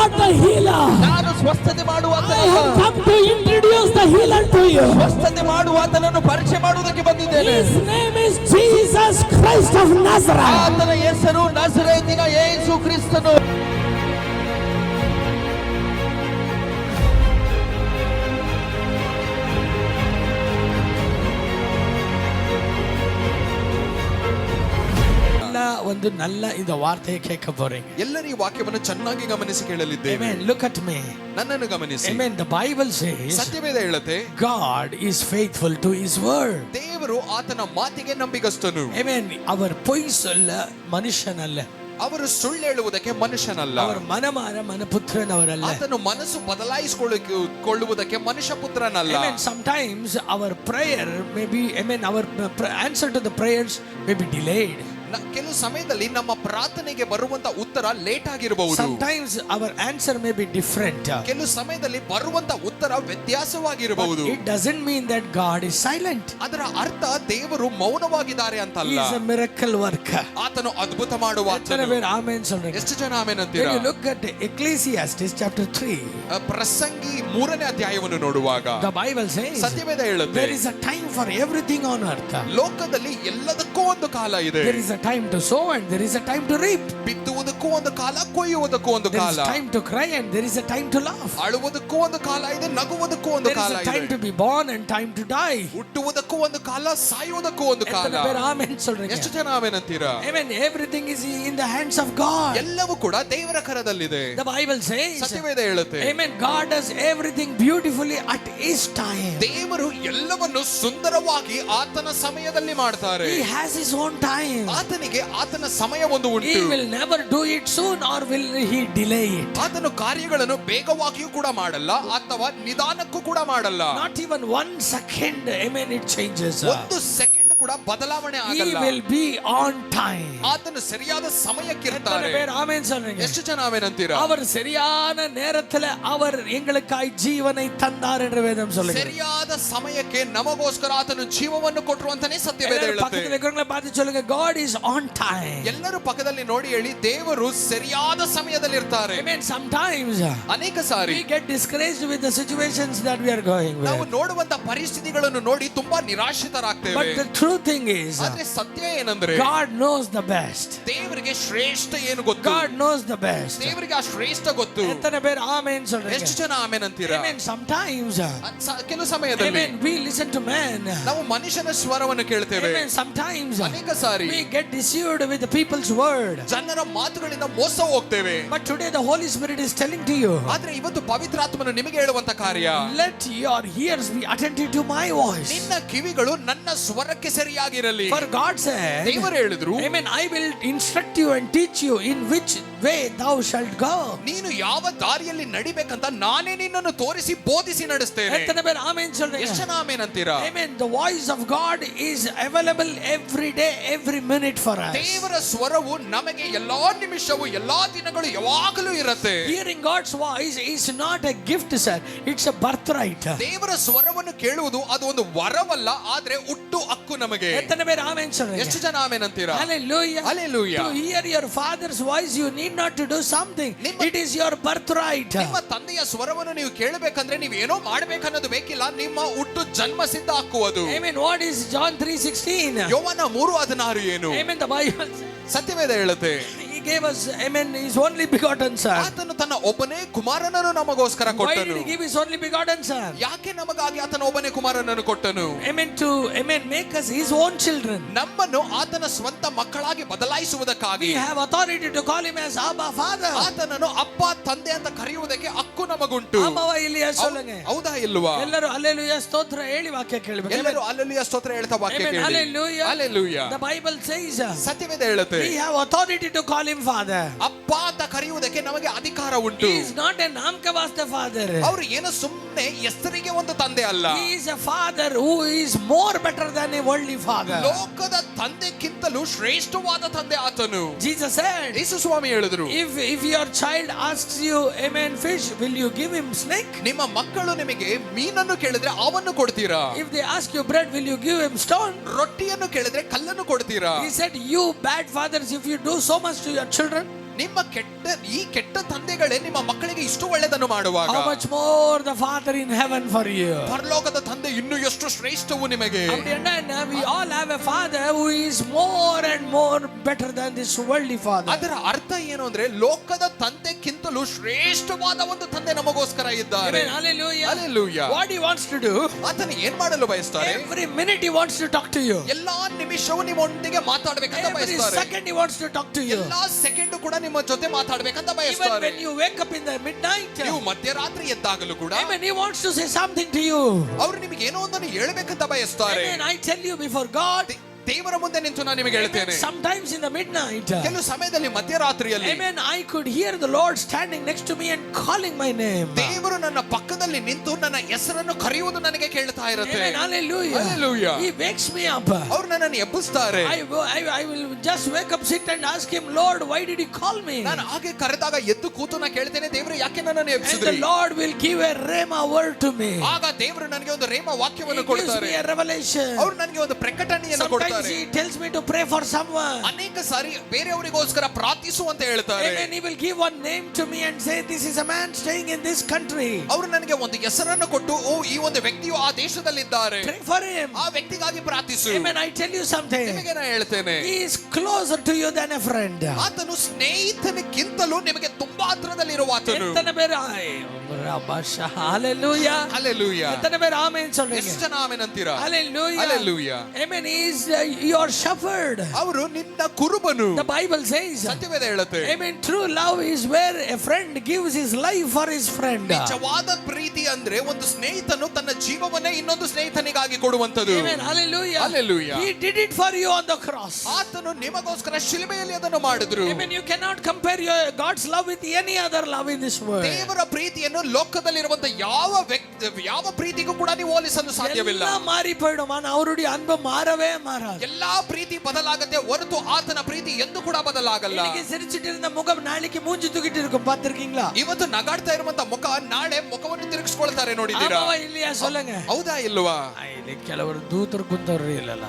not the healer. ನಾನು ಸ್ವಸ್ಥತೆ ಮಾಡುವಾತನಲ್ಲ. I have come to introduce the healer to you. ಸ್ವಸ್ಥತೆ ಮಾಡುವಾತನನ್ನು ಪರಿಚಯ ಮಾಡುವುದಕ್ಕೆ ಬಂದಿದ್ದೇನೆ. His name is Jesus Christ of Nazareth. ಆತನ ಹೆಸರು ನಜರೇತಿನ ಯೇಸು ಕ್ರಿಸ್ತನು. ಒಂದು ನಲ್ಲ ಇದು ವಾರ್ತೆ ಕೇಳಕ போறீங்க. ಎಲ್ಲರೂ ಈ ವಾಕ್ಯವನ್ನು ಚೆನ್ನಾಗಿ ಗಮನಿಸಿ ಕೇಳಲಿದ್ದೇವೆ. Amen. Look at me. ನನ್ನನ್ನು ಗಮನಿಸಿ. Amen. The Bible says ಸತ್ಯವೇದ ಹೇಳುತ್ತೆ God is faithful to his word. ದೇವರು ಆತನ ಮಾತಿಗೆ ನಂಬಿಗಸ್ತನು. Amen. அவர் பொய் சொல்ல ಮನುಷ್ಯನಲ್ಲ. ಅವರು ಸುಳ್ಳು ಹೇಳುವುದಕ್ಕೆ ಮನುಷ್ಯನಲ್ಲ. ಅವರು ಮನಮಾರ ಮನಪುತ್ರನವರಲ್ಲ. ಆತನು ಮನಸ್ಸು ಬದಲಾಯಿಸಿಕೊಳ್ಳುವುದಕ್ಕೆ ಮನುಷ್ಯ ಪುತ್ರನಲ್ಲ. Amen. Sometimes our prayer may be, amen, our answer to the prayers may be delayed. ಕೆಲವು ಸಮಯದಲ್ಲಿ ನಮ್ಮ ಪ್ರಾರ್ಥನೆಗೆ ಬರುವಂತ ಉತ್ತರ ಲೇಟ್ ಆಗಿರಬಹುದು. Sometimes our answer may be different. ಕೆಲವು ಸಮಯದಲ್ಲಿ ಬರುವಂತ ಉತ್ತರ ವ್ಯತ್ಯಾಸವಾಗಿರಬಹುದು. It doesn't mean that God is silent. ಅದರ ಅರ್ಥ ದೇವರು ಮೌನವಾಗಿದ್ದಾರೆ ಅಂತಲ್ಲ. He is a miracle worker. ಆತನು ಅದ್ಭುತ ಮಾಡುವ ಆತನು. ಆಮೆನ್ சொல்றீங்க. ಎಷ್ಟು ಜನ ಆಮೆನ್ ಅಂತೀರಾ? When you look at Ecclesiastes chapter 3, ಪ್ರಸಂಗಿ 3ನೇ ಅಧ್ಯಾಯವನ್ನು ನೋಡುವಾಗ the Bible says ಸತ್ಯವೇದ ಹೇಳುತ್ತೆ there is a time for everything on earth. ಲೋಕದಲ್ಲಿ ಎಲ್ಲದಕ್ಕೂ ಒಂದು ಕಾಲ ಇದೆ. There is a time to sow and there is a time to reap. ಬಿತ್ತುವುದಕ್ಕೂ ಒಂದು ಕಾಲ, ಕೊಯ್ಯುವುದಕ್ಕೂ ಒಂದು ಕಾಲ. There is time to cry and there is a time to laugh. ಅಳುವುದಕ್ಕೂ ಒಂದು ಕಾಲ ಇದೆ, ನಗುವುದಕ್ಕೂ ಒಂದು ಕಾಲ ಇದೆ. There is a time to be born and time to die. ಹುಟ್ಟುವುದಕ್ಕೂ ಒಂದು ಕಾಲ, ಸಾಯುವುದಕ್ಕೂ ಒಂದು ಕಾಲ. ಆಮೆನ್ சொல்றீங்க. ಎಷ್ಟು ಜನ ಆಮೆನ್ ಅಂತೀರಾ? Amen. Everything is in the hands of God. ಎಲ್ಲವೂ ಕೂಡ ದೇವರ ಕರದಲ್ಲಿದೆ. The Bible says ಸತ್ಯವೇದ ಹೇಳುತ್ತೆ. Amen. God does everything beautifully at his time. ದೇವರು ಎಲ್ಲವನ್ನು ಸುಂದರವಾಗಿ ಆತನ ಸಮಯದಲ್ಲಿ ಮಾಡ್ತಾರೆ. He has his own time. ಆತನಿಗೆ ಆತನ ಸಮಯ ಒಂದು ಉಂಟು. He will never do it soon or will he delay it. ಆತನು ಕಾರ್ಯಗಳನ್ನು ಬೇಗವಾಗಿಯೂ ಕೂಡ ಮಾಡಲ್ಲ ಅಥವಾ ನಿಧಾನಕ್ಕೂ ಕೂಡ ಮಾಡಲ್ಲ. Not even 1 second, amen, it changes. ಒಂದು ಸೆಕೆಂಡ್ ಕೂಡ ಬದಲಾವಣೆ ಆಗಲ್ಲ. He will be on time. ಆತನು ಸರಿಯಾದ ಸಮಯಕ್ಕೆ ಇರ್ತಾರೆ. ಆಮೆನ್ சொல்றீங்க. ಎಷ್ಟು ಜನ ಆಮೆನ್ ಅಂತೀರಾ? அவர் சரியான நேரத்துல அவர் எங்களுக்காய் ஜீவனை தந்தார் என்று வேதம் சொல்லுகிறது. ಸರಿಯಾದ ಸಮಯಕ್ಕೆ ನಮಗೋಸ್ಕರ ಆತನು ಜೀವವನ್ನು ಕೊಟ್ಟರು ಅಂತಾನೆ ಸತ್ಯವೇದ ಹೇಳುತ್ತೆ. ಪಕ್ಕದಲ್ಲಿ ಇರೋರ್ನ பார்த்து சொல்லுங்க, God is on time. ಎಲ್ಲರೂ ಪಕ್ಕದಲ್ಲಿ ನೋಡಿ ಹೇಳಿ, ದೇವರು ಸರಿಯಾದ ಸಮಯದಲ್ಲಿ ಇರ್ತಾರೆ. Amen. Sometimes ಅನೇಕ ಸಾರಿ we get discouraged with the situations that we are going with. ನಾವು ನೋಡುವಂತ ಪರಿಸ್ಥಿತಿಗಳನ್ನು ನೋಡಿ ತುಂಬಾ ನಿರಾಶಿತರಾಗ್ತೇವೆ. But the true thing is, ಆದ್ರೆ ಸತ್ಯ ಏನಂದ್ರೆ God knows the best. ದೇವರಿಗೆ ಶ್ರೇಷ್ಠ ಏನು ಗೊತ್ತು. God knows the best. ದೇವರಿಗೆ ಆ ಶ್ರೇಷ್ಠ ಗೊತ್ತು. ಎತ್ತನೆ ಬೇರೆ ಆಮೆನ್ சொல்றீங்க. ಎಷ್ಟು ಜನ ಆಮೆನ್ ಅಂತೀರಾ? Amen. Sometimes ಕೆಲವು ಸಮಯದಲ್ಲಿ Amen, we listen to man. ನಾವು ಮನುಷ್ಯನ ಸ್ವರವನ್ನು ಕೇಳ್ತೇವೆ. Amen. Sometimes ಅನೇಕ ಸಾರಿ we get deceived with the people's word. ಜನರ ಮಾತುಗಳಿಂದ ಮೋಸ ಹೋಗ್ತೇವೆ. But today the Holy Spirit is telling to you, ಆದ್ರೆ ಇವತ್ತು ಪವಿತ್ರಾತ್ಮನು ನಿಮಗೆ ಹೇಳುವಂತ ಕಾರ್ಯ, let your ears be attentive to my voice. ನಿನ್ನ ಕಿವಿಗಳು ನನ್ನ ಸ್ವರಕ್ಕೆ ಸರಿಯಾಗಿರಲಿ. For God said, ದೇವರು ಹೇಳಿದ್ರು, Amen, I will instruct you and teach you in which way thou shalt go. ನೀನು ಯಾವ ದಾರಿಯಲ್ಲಿ ನಡಿಬೇಕಂತ ನಾನೇ ನಿನ್ನನ್ನು ತೋರಿಸಿ ಬೋಧಿಸಿ ನಡೆಸ್ತೇನೆ. ಎತ್ತನೆ ಬೇರೆ ಆಮೆನ್ சொல்றீங்க. ಎಷ್ಟು ಜನ ಆಮೆನ್ ಅಂತೀರಾ? Amen. The voice of God is available every day, every minute for us. ದೇವರ ಸ್ವರವು ನಮಗೆ ಎಲ್ಲಾ ನಿಮಿಷವೂ ಎಲ್ಲಾ ದಿನಗಳು ಯಾವಾಗಲೂ ಇರುತ್ತೆ. Hearing God's voice is not a gift, sir. It's a birthright. ದೇವರ ಸ್ವರವನ್ನು ಕೇಳುವುದು ಅದು ಒಂದು ವರವಲ್ಲ, ಆದ್ರೆ ಹುಟ್ಟು ಹಕ್ಕು ನಮಗೆ. ಎತ್ತನೆ ಬೇರೆ ಆಮೆನ್ சொல்றீங்க. ಎಷ್ಟು ಜನ ಆಮೆನ್ ಅಂತೀರಾ? Hallelujah. Hallelujah. To hear your father's voice you need not to do something. It is your birthright. ನಿಮ್ಮ ತಂದೆಯ ಸ್ವರವನ್ನು ನೀವು ಕೇಳಬೇಕಂದ್ರೆ ನೀವು ಏನೋ ಮಾಡಬೇಕನ್ನೋದು ಬೇಕಿಲ್ಲ, ನಿಮ್ಮ ಹುಟ್ಟು ಜನ್ಮ ಸಿದ್ಧ ಹಾಕುವುದು. Amen. What is John 3:16? ಯೋವನ 3:16 ಏನು? Amen. The Bible ಸತ್ಯವೇದ ಹೇಳುತ್ತೆ, He gave us, amen, his only begotten son. ಆತನು ತನ್ನ ಒಬ್ಬನೇ ಕುಮಾರನನ್ನು ನಮಗೋಸ್ಕರ Why ಕೊಟ್ಟನು. did he give his only begotten son? ಯಾಕೆ ನಮಗಾಗಿ ಆತನ ಒಬ್ಬನೇ ಕುಮಾರನನ್ನು ಕೊಟ್ಟನು? Amen. To, amen, make us his own children. ನಮ್ಮನ್ನು ಆತನ ಸ್ವಂತ ಮಕ್ಕಳಾಗಿ ಬದಲಾಯಿಸುವುದಕ್ಕಾಗಿ. We have authority to call him as Abba Father. ಆತನನ್ನು ಅಪ್ಪ ತಂದೆ ಅಂತ ಕರೆಯುವುದಕ್ಕೆ ಹಕ್ಕು ನಮಗುಂಟು. ಆಮವ ಇಲ್ಲಿಯಾ சொல்லுங்க. ಹೌದಾ ಇಲ್ವಾ? ಎಲ್ಲರೂ ಹಲ್ಲೆಲೂಯಾ ಸ್ತೋತ್ರ ಹೇಳಿ ವಾಕ್ಯ ಕೇಳಬೇಕು. ಎಲ್ಲರೂ ಹಲ್ಲೆಲೂಯಾ ಸ್ತೋತ್ರ ಹೇಳ್ತಾ ವಾಕ್ಯ ಕೇಳಿ. Hallelujah. Hallelujah. The Bible says, ಸತ್ಯವೇದ ಹೇಳುತ್ತೆ, we have authority to call him Father. ಅಪ್ಪ ಅಂತ ಕರೆಯುವುದಕ್ಕೆ ನಮಗೆ ಅಧಿಕಾರ ಉಂಟು. He is not a ನಾಮಕವಾಸ್ತ father. ಅವರು ಏನು ಸುಮ್ಮನೆ ಹೆಸರಿಗೆ ಒಂದು ತಂದೆ ಅಲ್ಲ. He is a father who is more better than a worldly father. ಲೋಕದ ತಂದೆಕ್ಕಿಂತಲೂ ಶ್ರೇಷ್ಠವಾದ ತಂದೆ ಆತನು. Jesus said, ಯೇಸು ಸ್ವಾಮಿ ಹೇಳಿದ್ರು, if your child asks you, amen, fish, will you give him snake? ನಿಮ್ಮ ಮಕ್ಕಳು ನಿಮಗೆ ಮೀನನ್ನು ಕೇಳಿದ್ರೆ ಅವನ್ನು ಕೊಡ್ತೀರಾ? If they ask you bread, will you give him stone? ರೊಟ್ಟಿಯನ್ನು ಕೇಳಿದ್ರೆ ಕಲ್ಲನ್ನು ಕೊಡ್ತೀರಾ? He said, you bad fathers, if you do so much to your children, ನಿಮ್ಮ ಈ ಕೆಟ್ಟ ತಂದೆಗಳೇ ನಿಮ್ಮ ಮಕ್ಕಳಿಗೆ ಇಷ್ಟು ಒಳ್ಳೆದನ್ನು ಮಾಡುವಾಗ how much more the Father in heaven for you. ಪರಲೋಕದ ತಂದೆ ಇನ್ನು ಎಷ್ಟು ಶ್ರೇಷ್ಠವು ನಿಮಗೆ. We all have a father who is more and more better than this worldly father. ಅದರ ಅರ್ಥ ಏನು ಅಂದ್ರೆ ಲೋಕದ ತಂದೆಕ್ಕಿಂತಲೂ ಶ್ರೇಷ್ಠವಾದ ಒಂದು ತಂದೆ ನಮಗೋಸ್ಕರ ಇದ್ದಾರೆ. Hallelujah. Hallelujah. What he wants to do, ಆತನು ಏನ್ ಮಾಡಲು ಬಯಸ್ತಾರೆ? every minute he wants to talk to you. ಎಲ್ಲಾ ನಿಮಿಷವೂ ನಿಮ್ಮೊಂದಿಗೆ ಮಾತಾಡಬೇಕಂತ ಬಯಸ್ತಾರೆ. Every second he wants to talk to you. ಎಲ್ಲಾ ಸೆಕೆಂಡ್ ಕೂಡ ನಿಮ್ಮ ಜೊತೆ ಮಾತಾಡಬೇಕಂತ Even ಬಯಸ್ತಾರೆ. when you wake up in the midnight, ನೀವು ಮಧ್ಯರಾತ್ರಿ ಎದ್ದಾಗಲೂ ಕೂಡ amen, he wants to say something to you. ಅವರು ನಿಮಗೆ ಏನೋ ಒಂದನ್ನು ಹೇಳಬೇಕಂತ ಬಯಸ್ತಾರೆ. Amen, I tell you before God, ದೇವರ ಮುಂದೆ ನಿಂತು ನಾನು ನಿಮಗೆ ಹೇಳ್ತೇನೆ, sometimes in the midnight, ಕೆಲವು ಸಮಯದಲ್ಲಿ ಮಧ್ಯರಾತ್ರಿಯಲ್ಲಿ amen, I could hear the Lord standing next to me and calling my name. ದೇವರು ನನ್ನ ಪಕ್ಕದಲ್ಲಿ ನಿಂತು ನನ್ನ ಹೆಸರನ್ನು ಕರೆಯುವುದು ನನಗೆ ಕೇಳ್ತಾ ಇರುತ್ತೆ. Amen, hallelujah. Hallelujah. He wakes me up. ಅವರು ನನ್ನನ್ನು ಎಬ್ಬಿಸ್ತಾರೆ. I will just wake up, sit and ask him, Lord, why did you call me? ನಾನು ಹಾಗೆ ಕರೆದಾಗ ಎದ್ದು ಕೂತು ನಾನು ಕೇಳ್ತೇನೆ, ದೇವರು ಯಾಕೆ ನನ್ನನ್ನು And ಎಬ್ಬಿಸಿದ್ರಿ? the Lord will give a rhema word to me. ಆಗ ದೇವರು ನನಗೆ ಒಂದು ರೇಮ ವಾಕ್ಯವನ್ನು He gives ಕೊಡ್ತಾರೆ. me a revelation. ಅವರು ನನಗೆ ಒಂದು ಪ್ರಕಟಣೆಯನ್ನು Sometimes ಕೊಡ್ತಾರೆ. he tells me to pray for someone. ಅನೇಕ ಸಾರಿ ಬೇರೆಯವರಿಗೋಸ್ಕರ ಪ್ರಾರ್ಥಿಸು ಅಂತ ಹೇಳ್ತಾರೆ. Amen. He will give one name to me and say, this is a man staying in this country. ಅವರು ನನಗೆ ಒಂದು ಹೆಸರನ್ನು ಕೊಟ್ಟು, ಓ ಈ ಒಂದು ವ್ಯಕ್ತಿಯು ಆ ದೇಶದಲ್ಲಿದ್ದಾರೆ, Pray for him. ಆ ವ್ಯಕ್ತಿಗಾಗಿ ಪ್ರಾರ್ಥಿಸು. Amen. I tell you something. ನಿಮಗೆ ನಾನು ಹೇಳ್ತೇನೆ, He is closer to you than a friend. ಆತನು ಸ್ನೇಹಿತನಿಗಿಂತಲೂ ನಿಮಗೆ ತುಂಬಾ ಹತ್ರದಲ್ಲಿರುವ ಆತನು. ಎತ್ತನ ಬೇರೆ Hallelujah. Hallelujah. ಎತ್ತನ ಬೇರೆ ಆಮೆನ್ சொல்றீங்க. ಎಷ್ಟು ಜನ ಆಮೆನ್ ಅಂತೀರಾ? Hallelujah. Hallelujah. Amen. He is your shepherd. ಅವರು ನಿನ್ನ ಕುರುಬನು. The Bible says, ಸತ್ಯವೇದ ಹೇಳುತ್ತೆ, amen, true love is where a friend gives his life for his friend. ನಿಜವಾದ ಪ್ರೀತಿ ಅಂದ್ರೆ ಒಂದು ಸ್ನೇಹಿತನು ತನ್ನ ಜೀವವನ್ನೇ ಇನ್ನೊಂದು ಸ್ನೇಹಿತನಿಗಾಗಿ ಕೊಡುವಂತದ್ದು. Amen. Hallelujah. Hallelujah. He did it for you on the cross. ಆತನು ನಿಮಗೋಸ್ಕರ ಶಿಲುಬೆಯಲ್ಲಿ ಅದನ್ನು ಮಾಡಿದ್ರು. Amen. You cannot compare your God's love with any other love in this world. ದೇವರ ಪ್ರೀತಿಯನ್ನು ಲೋಕದಲ್ಲಿರುವಂತ ಯಾವ ಪ್ರೀತಿಗೂ ಕೂಡ ನೀವು ಹೋಲಿಸಲು ಸಾಧ್ಯವಿಲ್ಲ. ಎಲ್ಲ ಮಾರಿ போய்டும், ஆனா அவருடைய அன்பு மாறவே மாறாது. ಎಲ್ಲಾ ಪ್ರೀತಿ ಬದಲಾಗುತ್ತೆ ಹೊರತು ಆತನ ಪ್ರೀತಿ ಎಂದು ಕೂಡ ಬದಲಾಗಲ್ಲ. இன்னைக்கு சிரிச்சிட்டு இருந்த முகம் நாளைக்கு மூஞ்சி தூக்கிட்டு இருக்கும், பாத்திருக்கீங்களா? ಇವತ್ತು ನಗಾಡ್ತಾ ಇರುವಂತ ಮುಖ ನಾಳೆ ಮುಖವನ್ನು ತಿರುಗಿಸ್ಕೊಳ್ತಾರೆ, ನೋಡಿದ್ದೀರಾ? ஆமாவா இல்லையா சொல்லுங்க. ಹೌದಾ ಇಲ್ವಾ? ಇಲ್ಲಿ ಕೆಲವರು ದೂತರು ಕುಂತವ್ರು ಇಲ್ಲಲ್ಲ.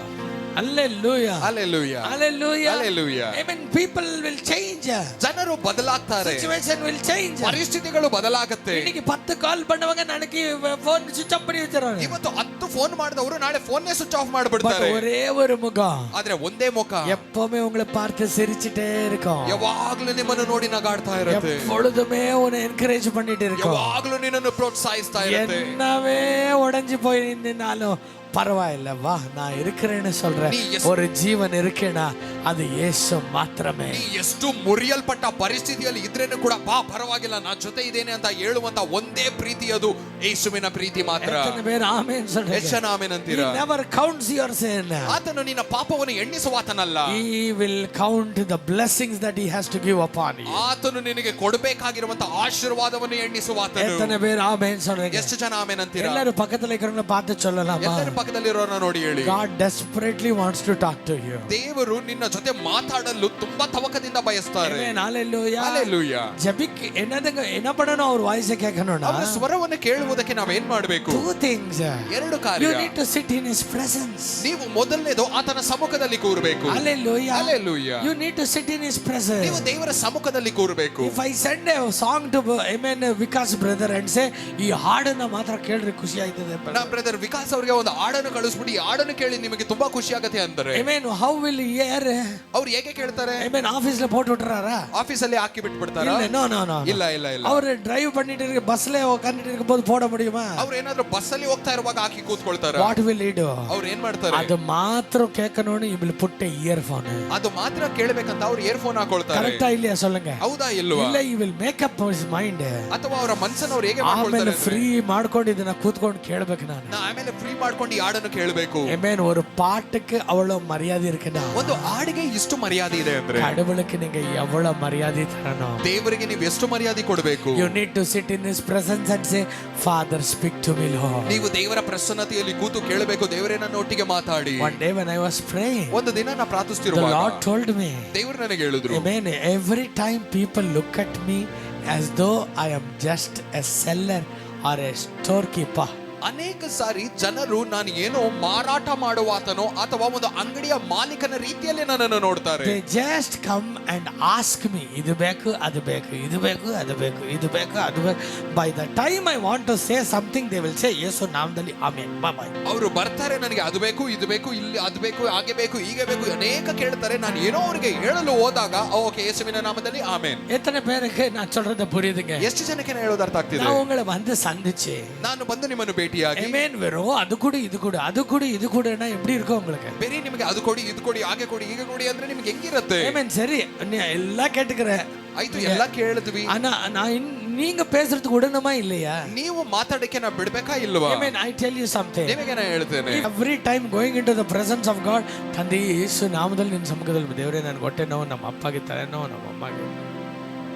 Hallelujah. Hallelujah. Hallelujah. Hallelujah. Amen. People will change. ಜನರು ಬದಲಾಗ್ತಾರೆ. Situation will change. ಪರಿಸ್ಥಿತಿಗಳು ಬದಲಾಗುತ್ತೆ. இன்னைக்கு 10 ಕಾಲ್ பண்ணவங்க நாளைக்கு ಫೋನ್ ಸ್ವಿಚ್ ಆಫ್ ಮಾಡಿ ವச்சிರಾங்க. ಇವತ್ತು 10 ಫೋನ್ ಮಾಡಿದವರು ನಾಳೆ ಫೋನ್ನೇ ಸ್ವಿಚ್ ಆಫ್ ಮಾಡಿಬಿಡ್ತಾರೆ. ஒரே ஒரு முகம், ಆದ್ರೆ ಒಂದೇ ಮುಖ எப்பவுமே உங்களை பார்த்து சிரிச்சிட்டே இருக்கும். ಯಾವಾಗಲೂ ನಿಮ್ಮನ್ನು ನೋಡಿ ನಗಾಡ್ತಾ ಇರುತ್ತೆ. எப்பொழுதுமே உன்னை என்கரேஜ் பண்ணிட்டு இருக்கும். ಯಾವಾಗಲೂ ನಿನ್ನನ್ನು ಪ್ರೋತ್ಸಾಹಿಸ್ತಾ ಇರುತ್ತೆ. என்னவே உடைஞ்சு போய் நின்னாலும் பரவாயில்ல, வா நான் இருக்கிறேன்னு சொல்றேன். ஒரு ஜீவன் இருக்கேனா ಅದು ಯೇಸು ಮಾತ್ರமே. ನೀ ಎಷ್ಟು ಮುರಿಯಲ್ಪಟ್ಟ ಪರಿಸ್ಥಿತಿಯಲ್ಲಿ ಇದ್ರೇನು ಕೂಡ ಬಾ ಪರವಾಗಿಲ್ಲ, ನಾನು ಜೊತೆ ಇದ್ದೇನೆ ಅಂತ ಹೇಳುವಂತ ಒಂದೇ ಪ್ರೀತಿ ಅದು ಯೇಸುವಿನ ಪ್ರೀತಿ ಮಾತ್ರ. ಎಷ್ಟನ ಬೇರೆ ಆಮೆನ್ சொல்றீங்க? ಎಷ್ಟು ಆಮೆನ್ ಅಂತೀರಾ? He never counts your sin. ಆತನು ನಿನ್ನ ಪಾಪವನ್ನು ಎಣ್ಣಿಸುವಾತನಲ್ಲ. He will count the blessings that he has to give upon you. ಆತನು ನಿನಗೆ ಕೊಡಬೇಕಾಗಿರುವಂತ ಆಶೀರ್ವಾದವನ್ನು ಎಣ್ಣಿಸುವಾತನು. ಎಷ್ಟನ ಬೇರೆ ಆಮೆನ್ சொல்றீங்க? ಎಷ್ಟು ಜನ ಆಮೆನ್ ಅಂತೀರಾ? ಎಲ್ಲರೂ ಪಕ್ಕದಲ್ಲಿ ಇರೋರನ್ನ பார்த்து சொல்லலாமா? ಎಲ್ಲರೂ ಪಕ್ಕದಲ್ಲಿರೋರನ್ನ ನೋಡಿ ಹೇಳಿ. God desperately wants to talk to you. ದೇವರು ನಿನ್ನ ಜೊತೆ ಮಾತಾಡಲು ತುಂಬಾ ತವಕದಿಂದ ಬಯಸ್ತಾರೆ. Amen. Hallelujah. Hallelujah. ಜಬಿಕ್ என்ன பண்ணணும்? அவர் ವಾಯ್ಸ್ ಕೇಳணும். ಅವರ ಸ್ವರವನ್ನು ಕೇಳುವುದಕ್ಕೆ ನಾವು ಏನ್ ಮಾಡಬೇಕು? Two things. ಎರಡು ಕಾರ್ಯ. You need to sit in his presence. ನೀವು ಮೊದಲನೇದು ಆತನ ಸಮ್ಮುಖದಲ್ಲಿ ಕೂರಬೇಕು. Hallelujah. Hallelujah. You need to sit in his presence. ನೀವು ದೇವರ ಸಮ್ಮುಖದಲ್ಲಿ ಕೂರಬೇಕು. If I send a song to amen Vikas brother and say ಈ ಹಾಡನ್ನ ಮಾತ್ರ ಕೇಳ್ರಿ ಖುಷಿ ಆಯ್ತದೆ, ನಾ ಬ್ರದರ್ ವಿಕಾಸ್ ಅವರಿಗೆ ಒಂದು ಹಾಡನ್ನು ಕಳಿಸ್ಬಿಡಿ, ಈ ಹಾಡನ್ನು ಕೇಳಿ ನಿಮಗೆ ತುಂಬಾ ಖುಷಿ ಆಗತ್ತೆ ಅಂತಾರೆ. amen how will he hear? ಅವ್ರು ಹೇಗೆ ಕೇಳ್ತಾರೆ? amen ಆಫೀಸ್ல போட்டு விட்டுறாரா? ಆಫೀಸಲ್ಲಿ ಹಾಕಿ ಬಿಟ್ಬಿಡ್ತಾರಾ? no ಇಲ್ಲ ಇಲ್ಲ ಇಲ್ಲ. ಅವರು ಡ್ರೈವ್ பண்ணிட்டு இருக்க பஸ்ல உட்கார்ந்துட்டு இருக்கும்போது போட முடியுமா? ಅವ್ರು ಏನಾದ್ರೂ ಬಸ್ ಅಲ್ಲಿ ಹೋಗ್ತಾ ಇರುವಾಗ ಹಾಕಿ ಕೂತ್ಕೊಳ್ತಾರಾ? what will he do? ಅವ್ರು ಏನ್ ಮಾಡ್ತಾರೆ? ಅದು ಮಾತ್ರ ಕೇಳ್ಕணும். he will put a earphone. ಅದು ಮಾತ್ರ ಕೇಳಬೇಕಂತ ಅವ್ರು ಇಯರ್ಫೋನ್ ಹಾಕೊಳ್ತಾರೆ. ಕರೆಕ್ಟಾ ಇಲ್ಲೈಯಾ சொல்லுங்க? ಹೌದಾ ಇಲ್ವಾ? ಇಲ್ಲ, he will make up his mind. ಅಥವಾ ಅವರ ಮನಸ್ಸನ್ನು ಅವ್ರು ಹೇಗೆ ಮಾಡ್ಕೊಳ್ತಾರೆ? ಫ್ರೀ ಮಾಡ್ಕೊಂಡು ಇದನ್ನ ಕೂತ್ಕೊಂಡು ಕೇಳಬೇಕು. ನಾನು ಆಮೇಲೆ ಫ್ರೀ ಮಾಡ್ಕೊಂಡು ಈ ಹಾಡನ್ನು ಕೇಳಬೇಕು. amen ஒரு பாட்டுக்கு அவ்வளவு மரியாதை இருக்குன்னா, ಒಂದು ಹಾಡಿಗೆ ಇಷ್ಟು ಮರ್ಯಾದೆ ಇದೆ ಅಂದ್ರೆ கடவுளுக்கு நீங்க எவ்வளவு மரியாதை தரணும்? ದೇವರಿಗೆ ನೀವು ಎಷ್ಟು ಮರ್ಯಾದೆ ಕೊಡಬೇಕು? you need to sit in his presence and say, Father, speak to me, Lord. ನೀವು ದೇವರ ಪ್ರಸನ್ನತೆಯಲ್ಲಿ ಕೂತು ಕೇಳಬೇಕು, ದೇವರೇ ನನ್ನ ಒಟ್ಟಿಗೆ ಮಾತಾಡಿ. one day when I was praying, ಒಂದು ದಿನ ನಾನು the ಪ್ರಾರ್ಥಿಸುತ್ತಿರುವಾಗ Lord told me, ದೇವರು ನನಗೆ ಹೇಳಿದ್ರು, amen, every time people look at me as though I am just a seller or a storekeeper, ಅನೇಕ ಸಾರಿ ಜನರು ನಾನು ಏನೋ ಮಾರಾಟ ಮಾಡುವಾತನೋ ಅಥವಾ ಒಂದು ಅಂಗಡಿಯ ಮಾಲೀಕನ ರೀತಿಯಲ್ಲಿ ನನ್ನನ್ನು ನೋಡ್ತಾರೆ. They just come and ask me, ಇದು ಬೇಕು ಅದು ಬೇಕು, ಇದು ಬೇಕು ಅದು ಬೇಕು, ಇದು ಬೇಕು ಅದು ಬೇಕು. By the time I want to say something, they will say ಯೇಸು ನಾಮದಲ್ಲಿ ಆಮೆನ್, ಬೈ ಬೈ. ಅವರು ಬರ್ತಾರೆ, ನನಗೆ ಅದು ಬೇಕು ಇದು ಬೇಕು ಇಲ್ಲಿ ಅದು ಬೇಕು ಹಾಗೆ ಬೇಕು ಹೀಗೆ ಬೇಕು ಅನೇಕ ಕೇಳ್ತಾರೆ. ನಾನು ಏನೋ ಅವರಿಗೆ ಹೇಳಲು ಹೋದಾಗ ಓಕೆ ಯೇಸುವಿನ ನಾಮದಲ್ಲಿ ಆಮೆನ್. எத்தனை பேருக்கு நான் சொல்றத புரியுதுங்க? ಎಷ್ಟು ಜನಕ್ಕೆ ನಾನು ಹೇಳೋದು ಅರ್ಥ ಆಗ್ತಿದೆ? நான் உங்களை வந்து சந்திச்சு ನಾನು ಬಂದು ನಿಮ್ಮನ್ನು ಭೇಟಿಯಾಗಿ ಆಮೆನ್ வெறும் ಅದು ಕೊಡಿ ಇದು ಕೊಡಿ ಅದು ಕೊಡಿ ಇದು ಕೊಡಿனா எப்படி இருக்கும் உங்களுக்கு? ಬೇರೆ ನಿಮಗೆ ಅದು ಕೊಡಿ ಇದು ಕೊಡಿ ಹಾಗೆ ಕೊಡಿ ಹೀಗೆ ಕೊಡಿ ಅಂದ್ರೆ ನಿಮಗೆ ಹೆಂಗಿರುತ್ತೆ? ಆಮೆನ್. ಸರಿ, ಎಲ್ಲ கேட்டுக்கிறேன், ಆಯ್ತು ಎಲ್ಲ ಕೇಳಿದ್ವಿ. நீங்க பேசுறதுக்கு உடனமா இல்லையா? ನೀವು ಮಾತಾಡಕ್ಕೆ ನಾ ಬಿಡಬೇಕಾ ಇಲ್ವಾ? Amen. I tell you something. ನಿಮಗೆ ನಾನು ಹೇಳ್ತೇನೆ, every time going into the presence of God, ತಂದೆ ಯೇಸು ನಾಮದಲ್ಲಿ ನಿನ್ನ ಸಮ್ಮುಖದಲ್ಲಿ ದೇವರೇ ನನಗೆ ಹೊಟ್ಟೆ ನೋವು, ನಮ್ಮ ಅಪ್ಪಗೆ ತಲೆ ನೋವು, ನಮ್ಮ ಅಮ್ಮಗೆ.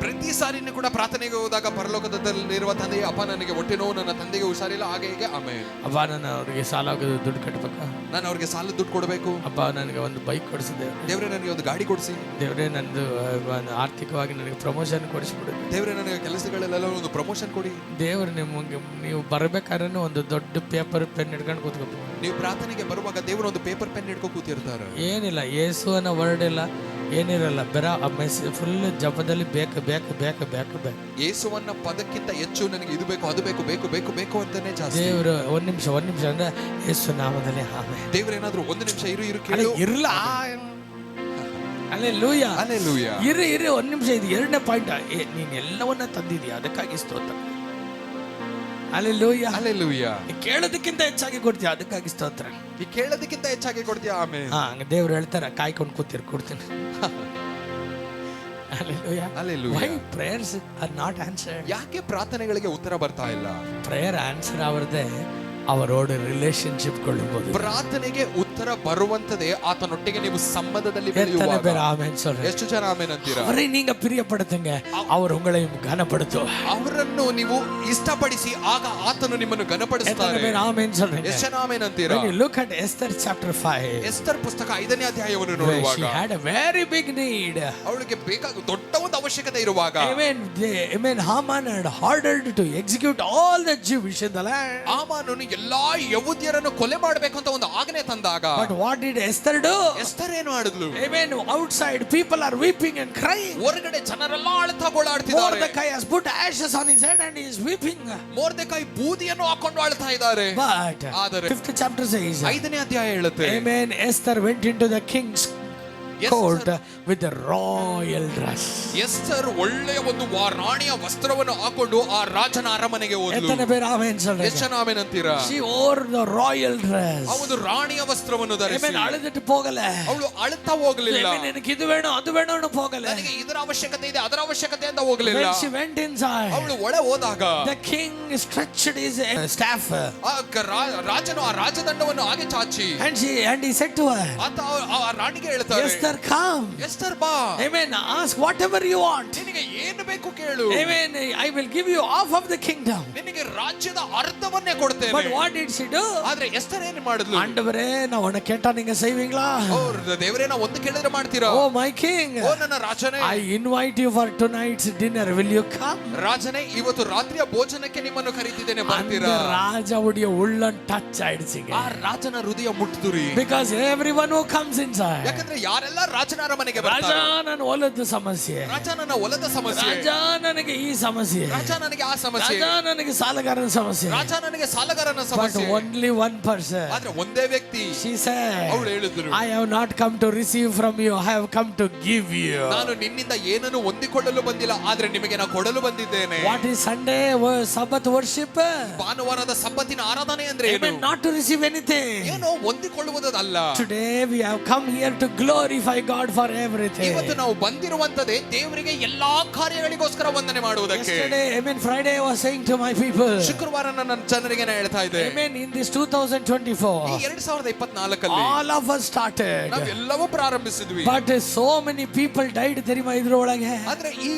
ಪ್ರತಿ ಸಾರಿನೂ ಕೂಡ ಪ್ರಾರ್ಥನೆಗೆ ಹೋದಾಗ ಪರಲೋಕದಲ್ಲಿರುವ ತಂದೆ, ಅಪ್ಪ ನನಗೆ ಹೊಟ್ಟೆ ನೋವು, ನನ್ನ ತಂದೆಗೆ ಹುಷಾರಿಲ್ಲ ಹಾಗೆ ಹೀಗೆ ಆಮೇಲೆ ಅಪ್ಪ ನಾನು ಅವ್ರಿಗೆ ಸಾಲ ಆಗೋದು ದುಡ್ಡು ಕಟ್ಟಬೇಕಾ, ನಾನು ಅವ್ರಿಗೆ ಸಾಲ ದುಡ್ಡು ಕೊಡಬೇಕು, ಅಪ್ಪ ನನಗೆ ಒಂದು ಬೈಕ್ ಕೊಡಿಸಿದೆ, ದೇವರೇ ನನಗೆ ಒಂದು ಗಾಡಿ ಕೊಡಿಸಿ, ದೇವರೇ ನಂದು ಆರ್ಥಿಕವಾಗಿ ನನಗೆ ಪ್ರಮೋಷನ್ ಕೊಡಿಸ್ಬಿಡು, ದೇವರೇ ನನಗೆ ಕೆಲಸಗಳೆಲ್ಲ ಒಂದು ಪ್ರಮೋಷನ್ ಕೊಡಿ. ದೇವರು ನಿಮಗೆ ನೀವು ಬರಬೇಕಾದ್ರೆ ಒಂದು ದೊಡ್ಡ ಪೇಪರ್ ಪೆನ್ ಹಿಡ್ಕೊಂಡು ಕೂತ್ಕೋಬೇಕು. ನೀವು ಪ್ರಾರ್ಥನೆಗೆ ಬರುವಾಗ ದೇವರು ಒಂದು ಪೇಪರ್ ಪೆನ್ ಹಿಡ್ಕೊಂಡು ಕೂತಿರ್ತಾರೆ. ಏನಿಲ್ಲ, ಯೇಸು ಅನ್ನೋ ವರ್ಡ್ ಇಲ್ಲ, ಏನಿರಲ್ಲ, ಬೇರೆ ಫುಲ್ ಜಪದಲ್ಲಿ ಬೇಕು ಬೇಕು ಬೇಕು ಬೇಕು ಬೇಕು. ಯೇಸುವನ್ನ ಪದಕ್ಕಿಂತ ಹೆಚ್ಚು ನನಗೆ ಇದು ಬೇಕು ಅದು ಬೇಕು ಬೇಕು ಬೇಕು ಬೇಕು ಅಂತಾನೆ ಜಾಸ್ತಿ. ದೇವರು ಒಂದ್ ನಿಮಿಷ ಅಂದ್ರೆ ಯೇಸು ನಾಮದಲ್ಲಿ ಆಮೆನ್. ದೇವರು ಏನಾದ್ರು ಒಂದು ನಿಮಿಷ ಇರು ಕೇಳು ಇರಲ್ಲ. Hallelujah hallelujah. ಇರು ಒಂದ್ ನಿಮಿಷ, ಇದು ಎರಡನೇ ಪಾಯಿಂಟ್. ನೀನ್ ಎಲ್ಲವನ್ನ ತಂದಿದೀಯ, ಅದಕ್ಕಾಗಿ ಸ್ತೋತ್ರ. Hallelujah hallelujah. ಕೇಳೋದಕ್ಕಿಂತ ಹೆಚ್ಚಾಗಿ ಕೊಡ್ತೀಯ, ಅದಕ್ಕಾಗಿ ಸ್ತೋತ್ರ. ಈ ಕೇಳೋದಕ್ಕಿಂತ ಹೆಚ್ಚಾಗಿ ಕೊಡ್ತೀಯ, ಆಮೆನ್. ದೇವ್ರು ಹೇಳ್ತಾರೆ, ಕಾಯ್ಕೊಂಡು ಕೂತಿರ್ ಕೊಡ್ತೀನಿ. Hallelujah. Hallelujah. Why prayers are not answered? ಯಾಕೆ ಪ್ರಾರ್ಥನೆಗಳಿಗೆ ಉತ್ತರ ಬರ್ತಾ ಇಲ್ಲ? Prayer answer ಅವರದೇ ಅವರೋಡ ರಿಲೇಶನ್ಶಿಪ್ ಕೊಳ್ಳಬಹುದು. ಪ್ರಾರ್ಥನೆಗೆ ಉತ್ತರ ಬರುವಂತದೇ ಆತನೊಟ್ಟಿಗೆ ನೀವು ಸಂಬಂಧದಲ್ಲಿ ಬೆಳೆಯುವಾಗ. ಆಮೆನ್ சொல்றேன். ಎಷ್ಟು ಜನ ಆಮೆನ್ ಅಂತೀರಾ? ಅವರೇ நீங்க பிரியப்படுத்துங்க, அவர் உங்களை கனப்படுத்தும். ಅವರನ್ನು ನೀವು ಇಷ್ಟಪಡಿಸಿ ಆಗ ಆತನು ನಿಮ್ಮನ್ನು ಘನಪಡಿಸುತ್ತಾರೆ. ಆಮೆನ್ சொல்றேன். ಎಷ್ಟು ಜನ ಆಮೆನ್ ಅಂತೀರಾ? When you look at Esther chapter 5, Esther ಪುಸ್ತಕ 5ನೇ ಅಧ್ಯಾಯವನ್ನು ನೋಡುವಾಗ, she had a very big need. ಅವಳಿಗೆ ಬೇಕಾದ ದೊಡ್ಡ ಒಂದು ಅವಶ್ಯಕತೆ ಇರುವಾಗ, amen, Haman had ordered to execute all the Jewish in the land. ಹಾಮಾನನು ಎಲ್ಲಾ ಯಹೂದ್ಯರನ್ನು ಕೊಲೆ ಮಾಡಬೇಕು ಅಂತ ಒಂದು ಆಜ್ಞೆ ತಂದಾಗ, but what did Esther do? Esther ಏನು ಮಾಡಿದ್ಲು? Amen. Outside people are weeping and crying. ಹೊರಗಡೆ ಜನರೆಲ್ಲ ಅಳುತ್ತಾ ಗೋಳಾಡ್ತಿದ್ದಾರೆ. Mordecai has put ashes on his head and he is weeping. ಮೊರ್ದೆಕಾಯಿ ಬೂದಿಯನ್ನು ಹಾಕೊಂಡು ಅಳುತ್ತಾ ಇದ್ದಾರೆ. But ಆದರೆ 5th chapter says, 5ನೇ ಅಧ್ಯಾಯ ಹೇಳುತ್ತೆ, amen, Esther went into the king's court with a royal dress. Esther ಒಳ್ಳೆಯ ಒಂದು ರಾಣಿಯ ವಸ್ತ್ರವನ್ನು ಹಾಕೊಂಡು ಆ ರಾಜನ ಅರಮನೆಗೆ ಹೋದಳು. ಎತ್ತನೆ ಬೇರೆ ಆಮೆನ್ சொல்றேன். ಎಷ್ಟು ಜನ ಆಮೆನ್ ಅಂತೀರಾ? She wore the royal dress. ಆ ಒಂದು ರಾಣಿಯ ವಸ್ತ್ರವನ್ನು ಧರಿಸಿ, amen, ಅಳದಿಟ್ಟು ಹೋಗಲ್ಲ. ಅವಳು ಅಳುತ್ತಾ ಹೋಗಲಿಲ್ಲ. amen, ನನಗೆ ಇದು ಬೇಡ ಅದು ಬೇಡ ಅಂತ ಹೋಗಲ್ಲ. ನನಗೆ ಇದರ ಅವಶ್ಯಕತೆ ಇದೆ ಅದರ ಅವಶ್ಯಕತೆ ಅಂತ ಹೋಗಲಿಲ್ಲ. when she went inside, ಅವಳು ಒಳ ಹೋದಾಗ the king stretched his staff. ರಾಜನು ಆ ರಾಜದಂಡವನ್ನು ಹಾಗೆ ಚಾಚಿ, and he said to her, ಆತ ಆ ರಾಣಿಗೆ ಹೇಳ್ತಾರೆ, Esther, come. Esther ಬಾ. Amen. Ask whatever you want. ನಿನಗೆ ಏನು ಬೇಕು ಕೇಳು. Amen. I will give you half of the kingdom. ನಿನಗೆ ರಾಜ್ಯದ ಅರ್ಧವನ್ನೇ ಕೊಡ್ತೇನೆ. But what did she do? ಆದ್ರೆ ಎಸ್ತರ್ ಏನು ಮಾಡಿದ್ಲು? ಆಂಡವರೇ, ನಾವು ಒಣ ಕೇಟ ನೀங்க செய்வீங்களா? ಓ ದೇವರೇ, ನಾವು ಒಂದು ಕೇಳಿದ್ರೆ ಮಾಡ್ತೀರಾ? Oh my king. ಓ ನನ್ನ ರಾಜನೇ, I invite you for tonight's dinner. Will you come? ರಾಜನೇ, ಇವತ್ತು ರಾತ್ರಿಯ ಭೋಜನಕ್ಕೆ ನಿಮ್ಮನ್ನು ಕರೀತಿದ್ದೇನೆ, ಬರ್ತೀರಾ? ರಾಜವುடைய உள்ளம் ಟಚ್ ಆಯ್ತಿಸಿಗೆ. ಆ ರಾಜನ ಹೃದಯ ಮುಟ್ಟಿದ್ರಿ. Because everyone who comes inside, ಯಾಕಂದ್ರೆ ಯಾರೆಲ್ಲ ರಾಜನ ಅರಮನೆಗೆ ಬರ್ತಾರೆ, ರಾಜ ನನ್ನ ಹೊಲದ ಸಮಸ್ಯೆ, ರಾಜ ನನ್ನ ಹೊಲದ ಸಮಸ್ಯೆ, ರಾಜ ನನಗೆ ಈ ಸಮಸ್ಯೆ, ರಾಜ ನನಗೆ ಆ ಸಮಸ್ಯೆ, ರಾಜ ನನಗೆ ಸಾಲಗಾರನ ಸಮಸ್ಯೆ, ರಾಜ ನನಗೆ ಸಾಲಗಾರನ but ಸಮಸ್ಯೆ. only one person. ಆದ್ರೆ ಒಂದೇ ವ್ಯಕ್ತಿ. She said, ಅವಳು ಹೇಳಿದ್ರು, I have not come to receive from you, I have come to give you. ನಾನು ನಿನ್ನಿಂದ ಏನನ್ನು ಹೊಂದಿಕೊಳ್ಳಲು ಬಂದಿಲ್ಲ, ಆದ್ರೆ ನಿಮಗೆ ನಾನು ಕೊಡಲು ಬಂದಿದ್ದೇನೆ. What is Sunday? Sabbath worship? ಭಾನುವಾರದ ಸಬ್ಬತ್ತಿನ ಆರಾಧನೆ ಅಂದ್ರೆ ಏನು? Amen. Not to receive anything. ಏನೋ ಹೊಂದಿಕೊಳ್ಳುವುದಲ್ಲ. Today we have come here to glorify God for everything. ಇವತ್ತು ನಾವು ಬಂದಿರುವಂತದೇ ದೇವರಿಗೆ ಎಲ್ಲಾ ಕಾರ್ಯಗಳಿಗೋಸ್ಕರ ವಂದನೆ ಮಾಡುವುದಕ್ಕೆ. Yesterday, amen, Friday I was saying to my people, ಶುಕ್ರವಾರ ನನ್ನ ಜನರಿಗೆ ನಾನು ಹೇಳ್ತಾ ಇದ್ದೆ, amen, in this 2024, ಈ 2024 all of us started, ನಾವೆಲ್ಲವೂ ಪ್ರಾರಂಭಿಸಿದ್ವಿ. but so many people died. தெரியுமா ಇದರೊಳಗೆ? ಆದ್ರೆ ಈ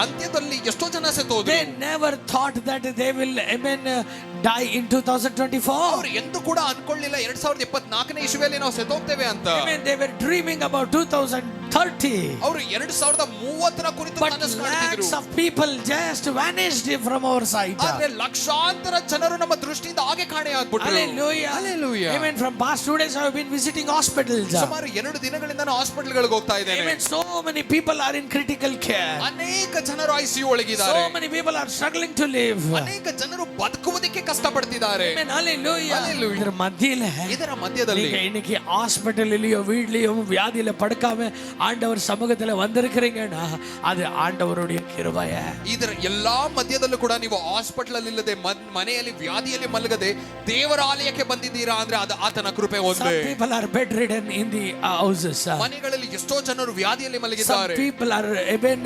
ಅಂತ್ಯದಲ್ಲಿ ಎಷ್ಟೋ ಜನ ಸತ್ತೋದ್ರು. They never thought that they will, amen, die in 2024. ಅವರು ಎಂದು ಕೂಡ ಅನ್ಕೊಳ್ಳಿಲ್ಲ 2024ನೇ ಇಸ್ವಿಯಲ್ಲಿ ನಾವು ಸತ್ತೋಗ್ತೇವೆ ಅಂತ. Amen. They were dreaming about 2024. 2030. ಅವರು 2030ರ ಕುರಿತು But ಕನಸು ಕಾಣ್ತಿದ್ರು. lakhs of people just vanished from our sight. ಆದ್ರೆ ಲಕ್ಷಾಂತರ ಜನರು ನಮ್ಮ ದೃಷ್ಟಿಯಿಂದ ಹಾಗೆ ಕಾಣೆಯಾಗ್ಬಿಟ್ರು. Hallelujah. Hallelujah. Amen. From past 2 days I have been visiting hospitals. ಸುಮಾರು 2 ದಿನಗಳಿಂದ ನಾನು ಹಾಸ್ಪಿಟಲ್ಗಳಿಗೆ ಹೋಗ್ತಾ ಇದ್ದೇನೆ. Amen. So many people are in critical care. ಅನೇಕ ಜನರು ICU ಒಳಗಿದ್ದಾರೆ. So many people are struggling to live. ಅನೇಕ ಜನರು ಬದುಕುವುದಕ್ಕೆ ಕಷ್ಟಪಡ್ತಿದ್ದಾರೆ. Amen. Hallelujah. Hallelujah. ಇದರ மத்தியில நீங்க இன்னைக்கு ஹாஸ்பிட்டல்லையோ வீட்லயோ வியாதியில படுக்காம ஆண்டவர் சமூகத்துல வந்திருக்கிறீங்கன்னா அது ஆண்டவருடைய கிருபைய. ಇದರ ಎಲ್ಲಾ ಮಧ್ಯದಲ್ಲೂ ಕೂಡ ನೀವು ಹಾಸ್ಪಿಟಲ್ ಅಲ್ಲಿ ಇಲ್ಲದೆ ಮನೆಯಲ್ಲಿ ವ್ಯಾಧಿಯಲ್ಲಿ ಮಲಗದೆ ದೇವರ ಆಲಯಕ್ಕೆ ಬಂದಿದ್ದೀರಾ ಅಂದ್ರೆ ಅದು ಆತನ ಕೃಪೆ ಒಂದೇ. Some people are bedridden in the houses. ಮನೆಗಳಲ್ಲಿ ಎಷ್ಟೋ ಜನರು ವ್ಯಾಧಿಯಲ್ಲಿ ಮಲಗಿದ್ದಾರೆ. Some people are even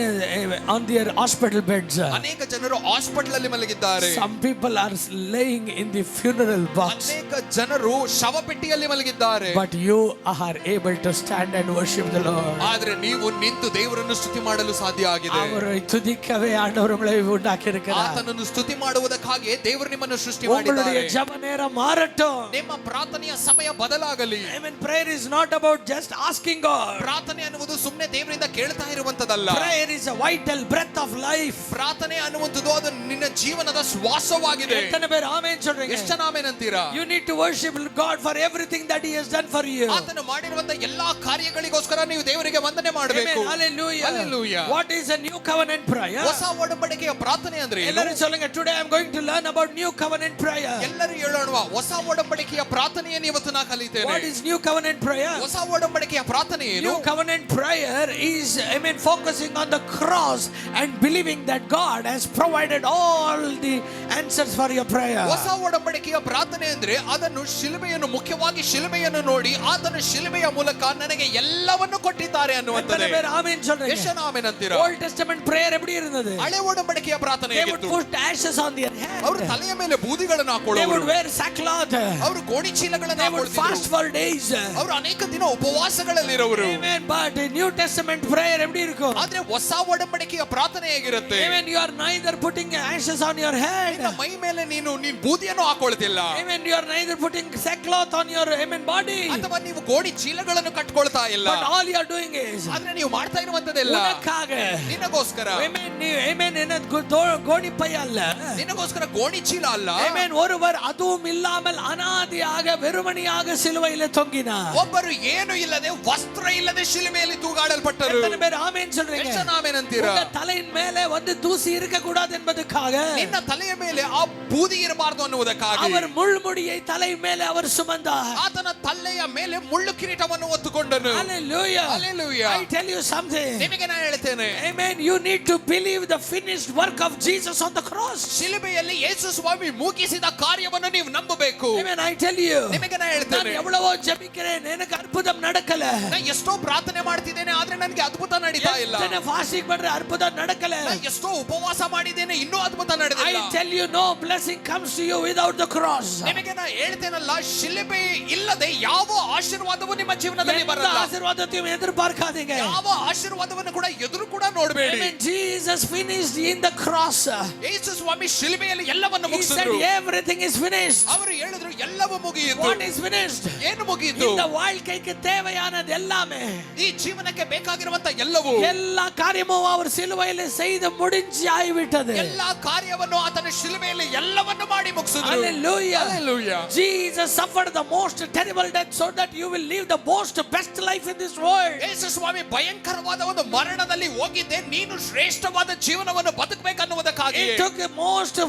on their hospital beds. ಅನೇಕ ಜನರು ಹಾಸ್ಪಿಟಲ್ ಅಲ್ಲಿ ಮಲಗಿದ್ದಾರೆ. Some people are laying in the funeral box. ಅನೇಕ ಜನರು ಶವಪೆಟ್ಟಿಯಲ್ಲಿ ಮಲಗಿದ್ದಾರೆ. But you are able to stand and worship the Lord. ಆದ್ರೆ ನೀವು ನಿಂತು ದೇವರನ್ನು ಸ್ತುತಿ ಮಾಡಲು ಸಾಧ್ಯ ಆಗಿದೆ. அவரை துதிக்கவே ஆண்டவர் உங்களை உண்டாக்கியிருக்கிறார். ಆತನನ್ನು ಸ್ತುತಿ ಮಾಡುವುದಕ್ಕಾಗಿ ದೇವರು ನಿಮ್ಮನ್ನು ಸೃಷ್ಟಿ உங்களுடைய ಮಾಡಿದ್ದಾರೆ. ஜெப நேரம் மாறட்டும். ನಿಮ್ಮ ಪ್ರಾರ್ಥನೆಯ ಸಮಯ ಬದಲಾಗಲಿ. Amen. Prayer is not about just asking God. ಪ್ರಾರ್ಥನೆ ಅನ್ನುವುದು ಸುಮ್ಮನೆ ದೇವರಿಂದ ಕೇಳ್ತಾ ಇರುವಂತದಲ್ಲ. Prayer is a vital breath of life. ಪ್ರಾರ್ಥನೆ ಅನ್ನುವಂಥದ್ದು ಅದು ನಿನ್ನ ಜೀವನದ ಶ್ವಾಸವಾಗಿದೆ. எத்தனை பேர் ஆமென் சொல்றீங்க? ಎಷ್ಟು ಜನ ಆಮೆನ್ ಅಂತೀರಾ? You need to worship God for everything that he has done for you. ಆತನು ಮಾಡಿರುವಂತ ಎಲ್ಲಾ ಕಾರ್ಯಗಳಿಗೋಸ್ಕರ ನೀವು ದೇವರಿಗೆ ವಂದನೆ ಮಾಡಬೇಕು. Amen. Hallelujah. Hallelujah. What is a new covenant prayer? ಹೊಸ ಒಡಂಬಡಿಕೆಯ ಪ್ರಾರ್ಥನೆ ಅಂದ್ರೆ ಏನು? ಎಲ್ಲರೂ சொல்லுங்க, today I am going to learn about new covenant prayer. ಎಲ್ಲರೂ ಹೇಳೋಣ, ಹೊಸ ಒಡಂಬಡಿಕೆಯ ಪ್ರಾರ್ಥನೆಯನ್ನು ಇವತ್ತು ನಾನು ಕಲಿತೇನೆ. What is new covenant prayer? ಹೊಸ ಒಡಂಬಡಿಕೆಯ ಪ್ರಾರ್ಥನೆ ಏನು? New covenant prayer is, Amen, focusing on the cross and believing that God has provided all the answers for your prayer. ಹೊಸ ಒಡಂಬಡಿಕೆಯ ಪ್ರಾರ್ಥನೆ ಅಂದ್ರೆ ಅದನ್ನು ಶಿಲುಬೆಯನ್ನು, ಮುಖ್ಯವಾಗಿ ಶಿಲುಬೆಯನ್ನು ನೋಡಿ ಆತನ ಶಿಲುಬೆಯ ಮೂಲಕ ನನಗೆ ಎಲ್ಲವನ್ನು ಕೊಟ್ಟಿದ್ದಾರೆ ಅನ್ನುವಂಥದ್ದು. ಆಮೆನ್ சொல்றீங்க? ಎಷ್ಟು ಜನ ಆಮೆನ್ ಅಂತೀರಾ? Old Testament prayer எப்படி இருந்தது? ಹಳೆ ಒಡಂಬಡಿಕೆಯ ಪ್ರಾರ್ಥನೆ They would ಹೇಗಿತ್ತು? put ashes on their head. ಅವರು ತಲೆಯ ಮೇಲೆ ಬೂದಿಗಳನ್ನು They would ಹಾಕೊಳ್ಳುವರು. wear sackcloth. ಅವರು ಗೋಣಿ ಚೀಲಗಳನ್ನು They would fast ಹಾಕೊಳ್ಳುತ್ತಿದ್ದರು. for days. ಅವರು ಅನೇಕ ದಿನ ಉಪವಾಸಗಳಲ್ಲಿರುವರು. Amen. But New Testament prayer எப்படி இருக்கும்? ಆದ್ರೆ ಹೊಸ ಒಡಂಬಡಿಕೆಯ ಪ್ರಾರ್ಥನೆ ಹೇಗಿರುತ್ತೆ? Amen. You are neither putting ashes on your head. ನಿನ್ನ ಮೈ ಮೇಲೆ ನೀನು ಬೂದಿಯನ್ನು ಹಾಕೊಳ್ತಿಲ್ಲ. Amen. You are neither putting sackcloth on your, Amen, body. ಅಥವಾ ನೀವು ಗೋಣಿ ಚೀಲಗಳನ್ನು ಕಟ್ಕೊಳ್ತಾ ಇಲ್ಲ. But all you are doing is ಆದ್ರೆ ನೀವು ಮಾಡ್ತಾ ಇರುವಂತದ್ದೆಲ್ಲ ಉನಕ್ಕಾಗ, ನಿನಗೋಸ್ಕರ. Amen. Amen. ಏನದು ಗೋಣಿ ಪೈ ಅಲ್ಲ. ನಿನಗೋಸ್ಕರ ಗೋಣಿ ಚೀಲ ಅಲ್ಲ. Amen. ஒருவர் அதுவும் இல்லாமல் அனாதியாக வெறுமணியாக சிலுவையிலே தொங்கினார். ಒಬ್ಬರು ಏನು ಇಲ್ಲದೆ ವಸ್ತ್ರ ಇಲ್ಲದೆ ಶಿಲುಬೆಯಲ್ಲಿ ತೂಗಾಡಲ್ಪಟ್ಟರು. எத்தனை பேர் ஆமென் சொல்றீங்க? ಎಷ್ಟು ಜನ ಆಮೆನ್ ಅಂತೀರಾ? உங்க தலையின் மேலே வந்து தூசி இருக்க கூடாது என்பதற்காக ನಿನ್ನ ತಲೆಯ ಮೇಲೆ ಆ ಬೂದಿ ಇರಬಾರದು ಅನ್ನುವುದಕ್ಕಾಗಿ அவர் ಮುಳ್ಮುಡಿயை ತಲೆ ಮೇಲೆ அவர் சுமந்தார். ಆತನ ತಲೆಯ ಮೇಲೆ ಮುಳ್ಳು ಕಿರೀಟವನ್ನು ಹೊತ್ತುಕೊಂಡನು. Hallelujah. Hallelujah. I tell you something. ನಿಮಗೆ ನಾನು ಹೇಳ್ತೇನೆ. Amen. You need to believe the finished work of Jesus on the cross. ಶಿಲುಬೆಯಲ್ಲಿ ಯೇಸು ಸ್ವಾಮಿ ಮುಗಿಸಿದ ಕಾರ್ಯವನ್ನು ನೀವು ನಂಬಬೇಕು. Amen. I tell you. ನಿಮಗೆ ನಾನು ನಾನು ಹೇಳ್ತೇನೆ. எவ்வளவோ ಜಪಿக்கிறேன், எனக்கு அற்புதம் நடக்கல. ನಾನು ಎಷ್ಟೋ ಪ್ರಾರ್ಥನೆ ಮಾಡ್ತಿದ್ದೇನೆ ಆದ್ರೆ ನನಗೆ ಅದ್ಭುತ ನಡೀತಾ ಇಲ್ಲ. எத்தனை fasting பண்ற அற்புதம் நடக்கல. ನಾನು ಎಷ್ಟೋ ಉಪವಾಸ ಮಾಡಿದ್ದೇನೆ ಇನ್ನೂ ಅದ್ಭುತ ನಡೆದಿಲ್ಲ. I tell you, no blessing comes to you without the cross. ನಿಮಗೆ ನಾನು ಹೇಳ್ತೇನಲ್ಲ, ಶಿಲುಬೆ ಇಲ್ಲದೆ ಯಾವ ಆಶೀರ್ವಾದವೂ ನಿಮ್ಮ ಜೀವನದಲ್ಲಿ எந்த ಬರಲ್ಲ. ஆசீர்வாதத்தையும் எதிர்பார்க்காதீங்க. ಯಾವ ಆಶೀರ್ವಾದವನ್ನು ಕೂಡ ಎದುರು ಕೂಡ ನೋಡಬೇಡಿ. Amen. Jesus finished in the cross. ಯೇಸು ಸ್ವಾಮಿ ಶಿಲುಬೆಯಲ್ಲಿ ಎಲ್ಲವನ್ನು He said ಮುಗಿಸಿದ್ರು. everything is finished. ಅವರು ಹೇಳಿದ್ರು ಎಲ್ಲವೂ ಮುಗಿಯಿತು. What is finished? ಏನು ಮುಗಿಯಿತು? இந்த வாழ்க்கைக்கு தேவையானது எல்லாமே, ಈ ಜೀವನಕ್ಕೆ ಬೇಕಾಗಿರುವಂತ ಎಲ್ಲವೂ, எல்லா காரியமும் அவர் சிலுவையிலே செய்து முடிஞ்சு ஆகிவிட்டது. ಎಲ್ಲಾ ಕಾರ್ಯವನ್ನು ಆತನ ಶಿಲುಬೆಯಲ್ಲಿ ಎಲ್ಲವನ್ನು ಮಾಡಿ ಮುಗಿಸಿದ್ರು. Hallelujah. Hallelujah. Jesus suffered the most terrible death so that you will live the most best life in this world. ಯೇಸು ಸ್ವಾಮಿ ಭಯಂಕರವಾದ ಒಂದು ಮರಣದಲ್ಲಿ ಹೋಗಿದ್ದೆ, ನೀನು ಶ್ರೇಷ್ಠವಾದ ಜೀವನವನ್ನು ಬದುಕಬೇಕನ್ನುವುದಕ್ಕಾಗಿ. He took the most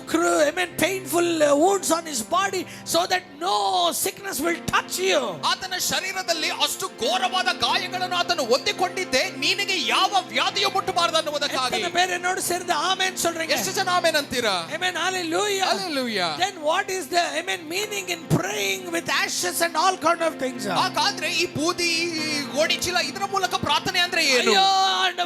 painful wounds on his body so that no sickness will touch you. ಆತನ ಶರೀರದಲ್ಲಿ ಅಷ್ಟು ಘೋರವಾದ ಗಾಯಗಳನ್ನು ಆತನು ಹೊಂದಿಕೊಂಡಿದ್ದೆ, ನಿನಗೆ ಯಾವ ವ್ಯಾಧಿಯು ಮುಟ್ಟಬಾರದು ಅನ್ನುವುದಕ್ಕಾಗಿ. எத்தனை பேர் என்னோடு சேர்ந்து ஆமென் சொல்றீங்க? ಎಷ್ಟು ಜನ ಆಮೆನ್ ಅಂತೀರಾ? Amen. Hallelujah. Hallelujah. Then what is the meaning in praying with ashes and all kind of things? ಹಾಗಾದ್ರೆ ಈ ಬೂದಿ ಗೋಣಿ ಚೀಲ ಇದರ ಮೂಲಕ ಪ್ರಾರ್ಥನೆ ಅಂದ್ರೆ ಏನು? ஐயோ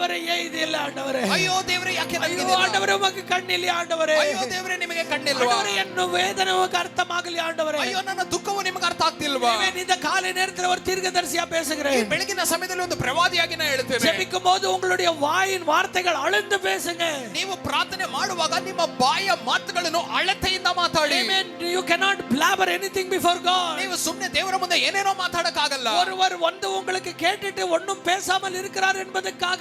ஆண்டவரே ஏன் இது இல்ல ஆண்டவரே, ಅಯ್ಯೋ ದೇವರೇ ಯಾಕೆ ನನಗೆ ஐயோ ಇದಿಲ್ಲ? ஆண்டவரே உமக்கு கண்ணில்லை ஆண்டவரே, ಅಯ್ಯೋ ದೇವರೇ ನಿಮಗೆ ಕಣ್ಣಿಲ್ವಾ? ஆண்டவரே என்ன வேதனை உமக்கு அர்த்தமாகಲಿ ஆண்டவரே. ಅಯ್ಯೋ ನನ್ನ ದುಃಖವು ನಿಮಗೆ ಅರ್ಥ ಆಗ್ತಿಲ್ವಾ? ஆமென். இந்த காலை நேரத்துல ஒரு தீர்க்கதரிசியா ಈ பேசுகிறேன். ಬೆಳಗಿನ ಸಮಯದಲ್ಲಿ ಒಂದು ಪ್ರವಾದಿಯಾಗಿ ನಾನು ಹೇಳ್ತೇನೆ, ஜெபிக்கும் போது உங்களுடைய வாயின் வார்த்தைகள் அழுந்து பேசுங்க. ನೀವು ಪ್ರಾರ್ಥನೆ ಮಾಡುವಾಗ ನಿಮ್ಮ ಬಾಯ ಮಾತುಗಳನ್ನು ಅಳತೆಯಿಂದ ಮಾತಾಡಿ. Amen. You cannot blabber anything before God. ನೀವು ಸುಮ್ಮನೆ ದೇವರ ಮುಂದೆ ಏನೇನೋ ಮಾತಾಡಕ್ಕಾಗಲ್ಲ. ஒருவர் வந்து உங்களுக்கு கேட்டுட்டு ஒண்ணும் பேசாமல் இருக்கிறார் என்பதற்காக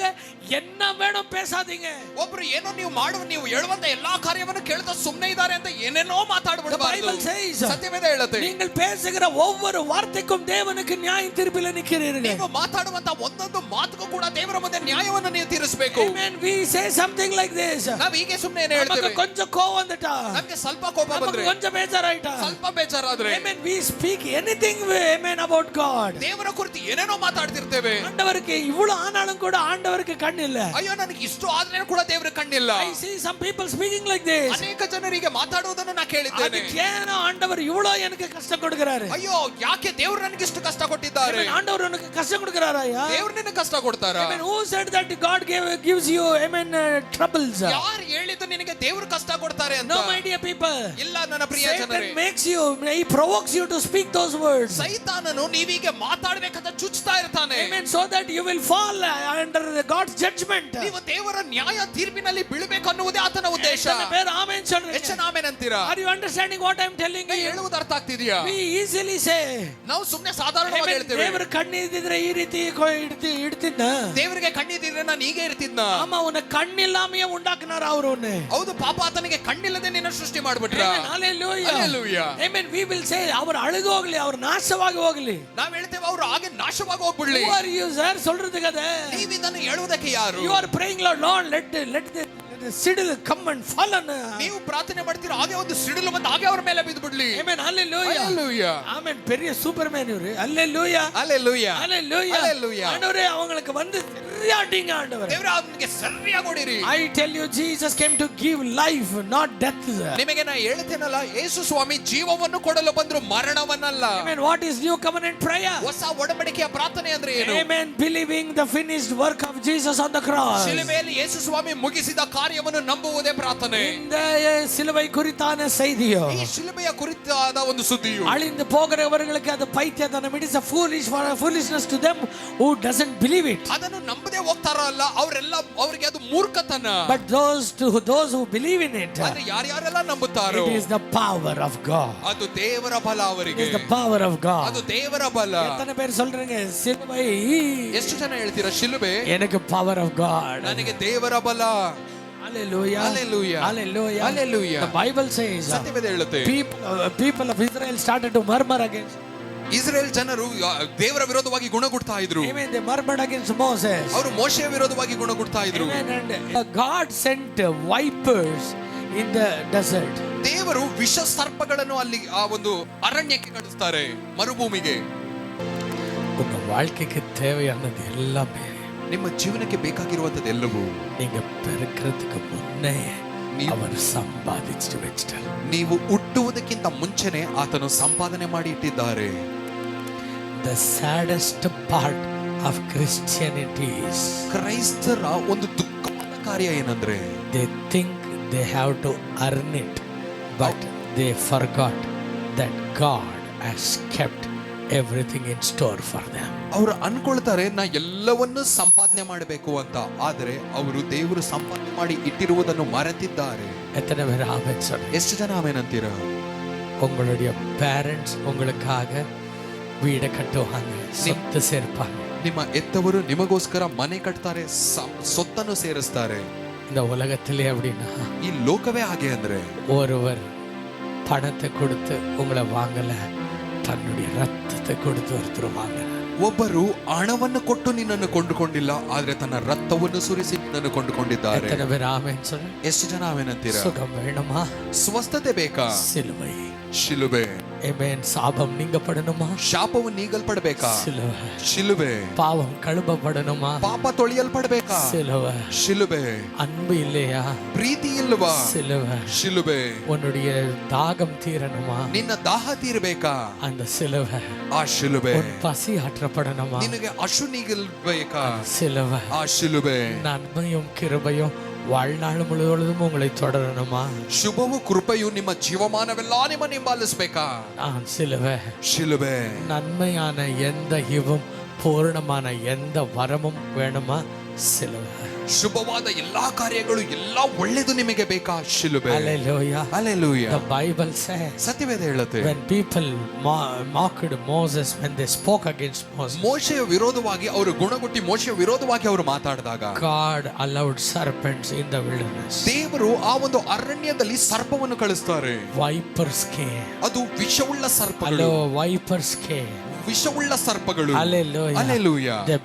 என்ன வேணும் பேசாதீங்க. ಒಬ್ರು ಏನೋ ನೀವು ಹೇಳುವಂತ ಎಲ್ಲಾ ಕಾರ್ಯವನ್ನು ಕೇಳ್ತಾ ಸುಮ್ಮನೆ ಇದ್ದಾರೆ ಅಂತ ಏನೇನೋ ಮಾತಾಡಬಿಡಬಾರದು. Bible says, ಸತ್ಯವೇದ ಹೇಳುತ್ತೆ, நீங்கள் பேசுகிற ஒவ்வொரு வார்த்தைக்கும் தேவனுக்கு நியாய தீர்ப்பில் நிற்கிறீர்கள். ನೀವು ಮಾತಾಡುವಂತ ಒಂದೊಂದು ಮಾತುಗೂ ಕೂಡ ದೇವರ ಮುಂದೆ ನ್ಯಾಯವನ್ನು ನೀವು ತೀರಿಸಬೇಕು. Amen. We say something like this. ನಾವು ಹೀಗೆ ಸುಮ್ಮನೆ ಏನು ಹೇಳ್ತೇವೆ, நமக்கு கொஞ்சம் கோவம் வந்துட்டா, ನಮಗೆ ಸ್ವಲ್ಪ ಕೋಪ ಬಂದ್ರೆ, நமக்கு கொஞ்சம் ಬೇಜಾರಾಯ್ತಾ, ಸ್ವಲ್ಪ ಬೇಜಾರಾದ್ರೆ, Amen. We speak anything, amen, about God. ದೇವರ ಕುರಿತು ಏನೇನೋ ಮಾತಾಡ್ತಿರ್ತೇವೆ. ஆண்டவருக்கு இவ்வளவு ஆனாலும் கூட ஆண்டவருக்கு கண் இல்ல. ಅಯ್ಯೋ ನನಗೆ ಇಷ್ಟು ಆದ್ರೂ ಕೂಡ ದೇವರ ಕಣ್ಣಿಲ್ಲ. I see some people speaking like this. ಅನೇಕ ಜನರಿಗೆ ಮಾತಾಡುವುದನ್ನು ನಾನು ಕೇಳಿದ್ದೇನೆ. ಅದಕ್ಕೇನೋ ஆண்டவர் இவ்வளவு எனக்கு கஷ்டம் கொடுக்கிறாரு. ಅಯ್ಯೋ ಯಾಕೆ ದೇವರು ನನಗೆ ಇಷ್ಟು ಕಷ್ಟ ಕೊಟ್ಟಿದ್ದಾರೆ? Amen. ಆண்டவர் ನನಗೆ ಕಷ್ಟ ಕೊಡ್ತಾರಾ? ದೇವರು ನಿನಗೆ ಕಷ್ಟ ಕೊಡ್ತಾರಾ? Amen. Who said that God gives you, amen, troubles? ಯಾರು ಹೇಳಿದ್ದು ನಿನಗೆ ದೇವರು ಕಷ್ಟ ಕೊಡ್ತಾರೆ ಅಂತ? No, my dear people. ಇಲ್ಲ ನನ್ನ ಪ್ರಿಯ ಜನರೇ, Satan makes you, he provokes you to speak those words. ಸೈತಾನನು ನೀವೀಗೆ ಮಾತಾಡಬೇಕಂತ ಚುಚ್ಚುತ್ತಾ ಇರ್ತಾನೆ. Amen. So that you will fall under God's judgment. ನೀವು ದೇವರ ನ್ಯಾಯ ತೀರ್ಪಿನಲ್ಲಿ ಬೀಳಬೇಕು ಅನ್ನುವುದೇ ಆತನ ಉದ್ದೇಶ. ಎಷ್ಟನ ಬೇರೆ ಆಮೆನ್ சொல்றீங்க? ಹೆಚ್ಚಿನ ಆಮೆನ್ ಅಂತೀರಾ? Are you understanding what I am telling you? ಹೇಳುವುದು ಅರ್ಥ ಆಗ್ತಿದೆಯಾ? We easily say, ನಾವು ಸುಮ್ಮನೆ ಸಾಧಾರಣವಾಗಿ ಹೇಳ್ತೇವೆ, ದೇವರ ಕಣ್ಣಿದ್ರೆ ಈ ರೀತಿ ಇಡ್ತಿದ್ದ, ದೇವರಿಗೆ ಕಣ್ಣಿದ್ರೆ ನಾನು ಹೀಗೆ ಇರ್ತಿದ್ನ. ஆமா, உன கண்ணில்லாமையே உண்டாக்குனார் அவர் ஒண்ணு. ಹೌದು, ಪಾಪ ಆತನಿಗೆ ಕಣ್ಣಿಲ್ಲದೆ ನಿನ್ನ ಸೃಷ್ಟಿ ಮಾಡ್ಬಿಟ್ರ. Hallelujah. Hallelujah. Amen. We will say, ಅವರು ಅಳಿದು ಹೋಗ್ಲಿ, ಅವರು ನಾಶವಾಗಿ ಹೋಗ್ಲಿ. ನಾವು ಹೇಳ್ತೇವೆ ಅವರು ಹಾಗೆ ನಾಶವಾಗಿ ಹೋಗ್ಬಿಡ್ಲಿ. Who are you, sir? சொல்றது ಕದೆ. ನೀವು ಇದನ್ನು ಹೇಳುವುದಕ್ಕೆ ಯಾರು? You are praying, Lord, let the siddle come and fall on. ನೀವು ಪ್ರಾರ್ಥನೆ ಮಾಡ್ತೀರಾ, ಹಾಗೆ ಒಂದು ಸಿಡಿಲು ಬಂದು ಹಾಗೆ ಅವರ ಮೇಲೆ ಬಿದ್ದು ಬಿಡ್ಲಿ. Amen. Hallelujah. Hallelujah. Amen. பெரிய சூப்பர்மேன் இவரு. Hallelujah. Hallelujah. Hallelujah. Hallelujah. ஆண்டவரே அவங்களுக்கு வந்து சரியாட்டிங்க ஆண்டவரே. ದೇವರೇ ಅವನಿಗೆ ಸರಿಯಾಗಿ ಹೊಡಿರಿ. I tell you, Jesus came to give life, not death. ನಿಮಗೆ ನಾ ಹೇಳ್ತೇನಲ್ಲ, ಯೇಸು ಸ್ವಾಮಿ ಜೀವವನ್ನು ಕೊಡಲು ಬಂದ್ರು, ಮರಣವನ್ನಲ್ಲ. Amen. What is new covenant prayer? ಹೊಸ ಒಡಂಬಡಿಕೆಯ ಪ್ರಾರ್ಥನೆ ಅಂದ್ರೆ ಏನು? Amen. Believing the finished work of Jesus on the cross. ಶಿಲುಬೆಯಲ್ಲಿ ಯೇಸು ಸ್ವಾಮಿ ಮುಗಿಸಿದ ಕಾರ್ಯವನ್ನು ನಂಬುವುದೇ ಪ್ರಾರ್ಥನೆ. இந்த சிலுவை குறித்தான செய்தியோ, ಈ ಶಿಲುಬೆಯ ಕುರಿತಾದ ಒಂದು ಸುದ್ದಿಯು, அழிந்து போகிறவர்களுக்கு அது பைத்தியத்தனம். It is a foolishness to them who doesn't believe it. ಅದನ್ನು ನಂಬದೆ ಹೋಗ್ತಾರಲ್ಲ ಅವರೆಲ್ಲ, ಅವರಿಗೆ ಅದು ಮೂರ್ಖತನ. But those who believe in it, ಆದ್ರೆ ಯಾರ್ಯಾರೆಲ್ಲ ನಂಬುತ್ತಾರೋ, it is the power of God. ಅದು ದೇವರ ಬಲ It ಅವರಿಗೆ. is the power of God. ಅದು ದೇವರ ಬಲ. எத்தனை பேர் சொல்றீங்க சிலுவை ಎಷ್ಟು ಜನ ಹೇಳ್ತೀರಾ ಶಿಲುಬೆ எனக்கு power of God? ನನಗೆ ದೇವರ ಬಲ. Hallelujah. Hallelujah. Hallelujah. Hallelujah. The Bible says, ಸತ್ಯವೇದ ಹೇಳುತ್ತೆ, people of Israel started to murmur against. Israel ಜನರು ದೇವರ ವಿರೋಧವಾಗಿ ಗುಣಗುಡ್ತಾ ಇದ್ರು. Amen. They murmured against Moses. ಅವರು ಮೋಶೆಯ ವಿರೋಧವಾಗಿ ಗುಣಗುಡ್ತಾ ಇದ್ರು. Amen. And God sent vipers in the desert. ದೇವರು ವಿಷ ಸರ್ಪಗಳನ್ನು ಅಲ್ಲಿ ಆ ಒಂದು ಅರಣ್ಯಕ್ಕೆ ಕಳಿಸ್ತಾರೆ, ಮರುಭೂಮಿಗೆ. உங்க வாழ்க்கைக்கு தேவையானது எல்லாமே ನಿಮ್ಮ ಜೀವನಕ್ಕೆ ಬೇಕಾಗಿರುವಂತದ್ದು ಎಲ್ಲವೂ நீங்க பிறக்கிறதுக்கு முன்னே அவர் சம்பாதிச்சு வச்சிட்டார். ನೀವು ಹುಟ್ಟುವುದಕ್ಕಿಂತ ಮುಂಚೆನೆ ಆತನು ಸಂಪಾದನೆ ಮಾಡಿ ಇಟ್ಟಿದ್ದಾರೆ. The saddest part of Christianity is, ಕ್ರೈಸ್ತರ ಒಂದು ದುಃಖದ ಕಾರ್ಯ ಏನಂದ್ರೆ, they think they have to earn it, but they forgot that God has kept everything in store for them. ಅವರು ಅನ್ಕೊಳ್ತಾರೆ ನಾ ಎಲ್ಲವನ್ನೂ ಸಂಪಾದನೆ ಮಾಡಬೇಕು ಅಂತ, ಆದರೆ ಅವರು ದೇವರು ಸಂಪಾದನೆ ಮಾಡಿ ಇಟ್ಟಿರುವುದನ್ನು ಮರೆತಿದ್ದಾರೆ. எத்தனை பேர் ஆமென் சொல்றீங்க? ಎಷ್ಟು ಜನ ಆಮೇನಂತೀರಾ? உங்களுடைய பேரண்ட்ஸ் உங்களுக்காக வீடு கட்டுவாங்க, சொத்து சேர்ப்பாங்க. ನಿಮ್ಮ ಎತ್ತವರು ನಿಮಗೋಸ್ಕರ ಮನೆ ಕಟ್ತಾರೆ, ಸೊತ್ತನ್ನು ಸೇರಿಸ್ತಾರೆ. இந்த உலகத்திலே அப்படின்னா ಈ ಲೋಕವೇ ಹಾಗೆ ಅಂದ್ರೆ, ஒருவர் பணத்தை கொடுத்து உங்களை வாங்கல, தன்னுடைய ரத்தத்தை கொடுத்து ஒருத்தர் வாங்கினார். ಒಬ್ಬರು ಹಣವನ್ನು ಕೊಟ್ಟು ನಿನ್ನನ್ನು ಕೊಂಡುಕೊಂಡಿಲ್ಲ, ಆದ್ರೆ ತನ್ನ ರಕ್ತವನ್ನು ಸುರಿಸಿ ನಿನ್ನನ್ನು ಕೊಂಡುಕೊಂಡಿದ್ದಾರೆ. எத்தனை பேர் ஆமென் சொல்றீங்க? ಎಷ್ಟು ಜನ ಆಮೇನಂತೀರಾ? சுகம் வேணுமா? ಸ್ವಸ್ಥತೆ ಬೇಕಾ? சிலுவை. ಶಿಲುಬೆ. Amen. சாபம் நீங்கப்படணுமா? ಶಾಪವು ನೀಗಲ್ಪಡಬೇಕಾ? சிலுவை. ಶಿಲುಬೆ. பாவம் கழுவப்படணுமா? ಪಾಪ ತೊಳೆಯಲ್ಪಡಬೇಕಾ? சிலுவை. ಶಿಲುಬೆ. அன்பு இல்லையா? ಪ್ರೀತಿ ಇಲ್ವಾ? சிலுவை. ಶಿಲುಬೆ. உன்னுடைய தாகம் தீரணுமா? ನಿನ್ನ ದಾಹ ತೀರಬೇಕಾ? அந்த சிலுவை. ಆ ಶಿಲುಬೆ. உன் பசி ஆற்றப்படணுமா? ನಿನಗೆ ಹಸು ನೀಗಲ್ಬೇಕಾ? சிலுவை. ಆ ಶಿಲುಬೆ. நன்மையும் கிருபையும் வாழ்நாள் முழுவதும் உங்களை தொடரணுமா? ಶುಭವು ಕೃಪೆಯು ನಿಮ್ಮ ಜೀವಮಾನವೆಲ್ಲ ನಿಮ್ಮನ್ನು ಹಿಂಬಾಲಿಸಬೇಕಾ? சிலுவை. ಶಿಲುಬೆ. நன்மையான எந்த ஈவும் பூர்ணமான எந்த வரமும் வேணுமா? சிலுவை. ಶುಭವಾದ ಎಲ್ಲಾ ಕಾರ್ಯಗಳು ಎಲ್ಲಾ ಒಳ್ಳೆದು ನಿಮಗೆ ಬೇಕಾ? ಶಿಲುಬೆ. Hallelujah. Hallelujah. The Bible says ಸತ್ಯವೇದ ಹೇಳುತ್ತೆ, when people mocked Moses, when they spoke against Moses, ಮೋಶೆಯ ವಿರೋಧವಾಗಿ ಅವರು ಗುಣಗುಟ್ಟಿ ಮೋಶೆಯ ವಿರೋಧವಾಗಿ ಅವರು ಮಾತಾಡಿದಾಗ God allowed serpents in the wilderness. ದೇವರು ಆ ಒಂದು ಅರಣ್ಯದಲ್ಲಿ ಸರ್ಪವನ್ನು ಕಳಿಸ್ತಾರೆ. Vipers came. ಅದು ವಿಷವುಳ್ಳ ಸರ್ಪಗಳು. Hello, vipers came. ವಿಷವುಳ್ಳ ಸರ್ಪಗಳು. Hallelujah. Hallelujah. They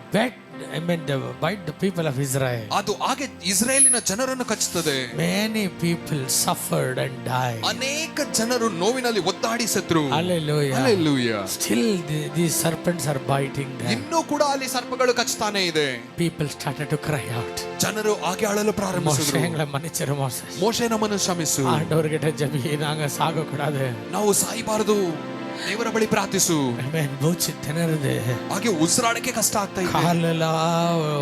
bite the people of Israel. ಅದು ಹಾಗೆ ಇಸ್ರೇಲಿನ ಜನರನ್ನು ಕಚ್ಚುತ್ತದೆ. Many people suffered and died. ಅನೇಕ ಜನರು ನೋವಿನಲ್ಲಿ ಒದ್ದಾಡಿ ಸತ್ರು. Hallelujah. Hallelujah. Still these serpents are biting them. ಇನ್ನೂ ಕೂಡ ಅಲ್ಲಿ ಸರ್ಪಗಳು ಕಚ್ಚುತ್ತಾನೆ ಇದೆ. People started to cry out. ಜನರು ಹಾಗೆ ಅಳಲು ಪ್ರಾರಂಭಿಸಿದರು. மோசேங்களை மன்னிச்சிரு மோசே. ಮೋಶೆ ನಮ್ಮನ್ನು ಕ್ಷಮಿಸು. ஆண்டவர்கிட்ட ஜெபி, நாங்க சாக கூடாது. ನಾವು ಸಾಯಬಾರದು. ದೇವರ ಬಳಿ ಪ್ರಾರ್ಥಿಸು. Amen. ಮೂச்சு ತಿನ್ನರದೆ. ಹಾಗೆ ಉಸಿರಾಡಕ್ಕೆ ಕಷ್ಟ ಆಗ್ತಾ ಇದೆ. ಕಾಲೆಲ್ಲ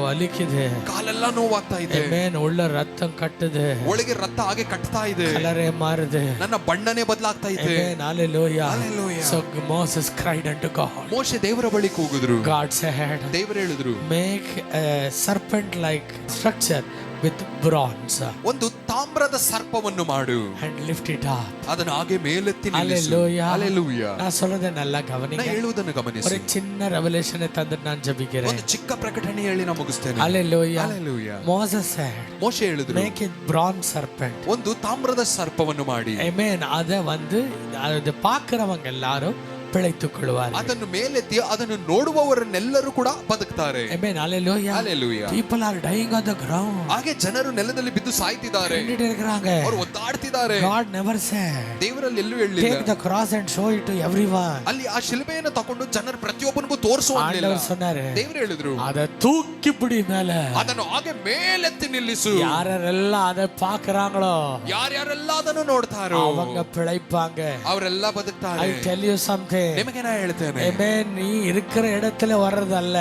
ವಲಿಕಿದೆ. ಕಾಲೆಲ್ಲ ನೋವಾಗ್ತಾ ಇದೆ. Amen. ಉಳ್ಳ ರಕ್ತ ಕಟ್ಟದೆ. ಒಳಗೆ ರಕ್ತ ಹಾಗೆ ಕಟ್ತಾ ಇದೆ. ಕಲರೇ ಮಾರದೆ. ನನ್ನ ಬಣ್ಣನೇ ಬದಲಾಗ್ತಾ ಇದೆ. Amen. Hallelujah. Hallelujah. So Moses cried unto God. ಮೋಶೆ ದೇವರ ಬಳಿ ಕೂಗಿದ್ರು. God said, ದೇವರು ಹೇಳಿದ್ರು, make a serpent like structure with bronze ಒಂದು ತಾಮ್ರದ ಸರ್ಪವನ್ನು ಮಾಡು and lift it up. ಅದನ್ನು ಹಾಗೆ ಮೇಲೆತ್ತಿ ನಿಲ್ಲಿಸು. Hallelujah. Hallelujah. நான் சொல்றதை நல்லா ನಾ கவனிங்க. ಹೇಳುವುದನ್ನು ಗಮನಿಸಿ. ஒரு சின்ன ரெவலேஷனை தந்து நான் ஜெபிக்கிறேன். ಒಂದು ಚಿಕ್ಕ ಪ್ರಕಟಣೆ ಹೇಳಿ ನಾನು ಮುಗಿಸ್ತೇನೆ. Hallelujah. Hallelujah. Moses said, ಮೋಶೆ ಹೇಳಿದ್ರು, make it bronze serpent. ಒಂದು ತಾಮ್ರದ ಸರ್ಪವನ್ನು ಮಾಡಿ. Amen. அதை பார்க்கிறவங்க எல்லாரும் பிழைத்துக் கொள்வார்கள். ಅದನ್ನು ಮೇಲೆತ್ತಿ ಅದನ್ನು ನೋಡುವವರನ್ನೆಲ್ಲರೂ ಕೂಡ ಬದುಕ್ತಾರೆ. Amen. Hallelujah. Hallelujah. People are dying on the ground. ಹಾಗೆ ಜನರು ನೆಲದಲ್ಲಿ ಬಿದ್ದು ಸಾಯ್ತಿದ್ದಾರೆ. இருக்கிறாங்க. ಅವರು ಒದ್ದಾಡ್ತಿದ್ದಾರೆ. God never said, ದೇವರಲ್ಲಿ ಎಲ್ಲೂ ಹೇಳಿಲ್ಲ, take the cross and show it to everyone. ಅಲ್ಲಿ ಆ ಶಿಲುಬೆಯನ್ನು ತಕೊಂಡು ಜನರು ಪ್ರತಿಯೊಬ್ಬನಿಗೂ ತೋರಿಸುವಂತಿಲ್ಲ. ಆಂಡವರು சொன்னாரு, ದೇವರು ಹೇಳಿದ್ರು, ಅದ ತೂಕಿ ಬಿಡಿ ಮೇಲೆ. ಅದನ್ನು ಹಾಗೆ ಮೇಲೆತ್ತಿ ನಿಲ್ಲಿಸು. ಯಾರೆಲ್ಲ அதை பார்க்கறாங்களோ, ಯಾರ್ಯಾರೆಲ್ಲ ಅದನ್ನು ನೋಡ್ತಾರೋ அவங்க பிழைப்பாங்க. ಅವರೆಲ್ಲ ಬದುಕ್ತಾರೆ. I tell you something. ನಿಮಗೆ ನಾ ಹೇಳ್ತೇನೆ, Amen. நீ இருக்கிற இடத்துல வர்றதல்ல,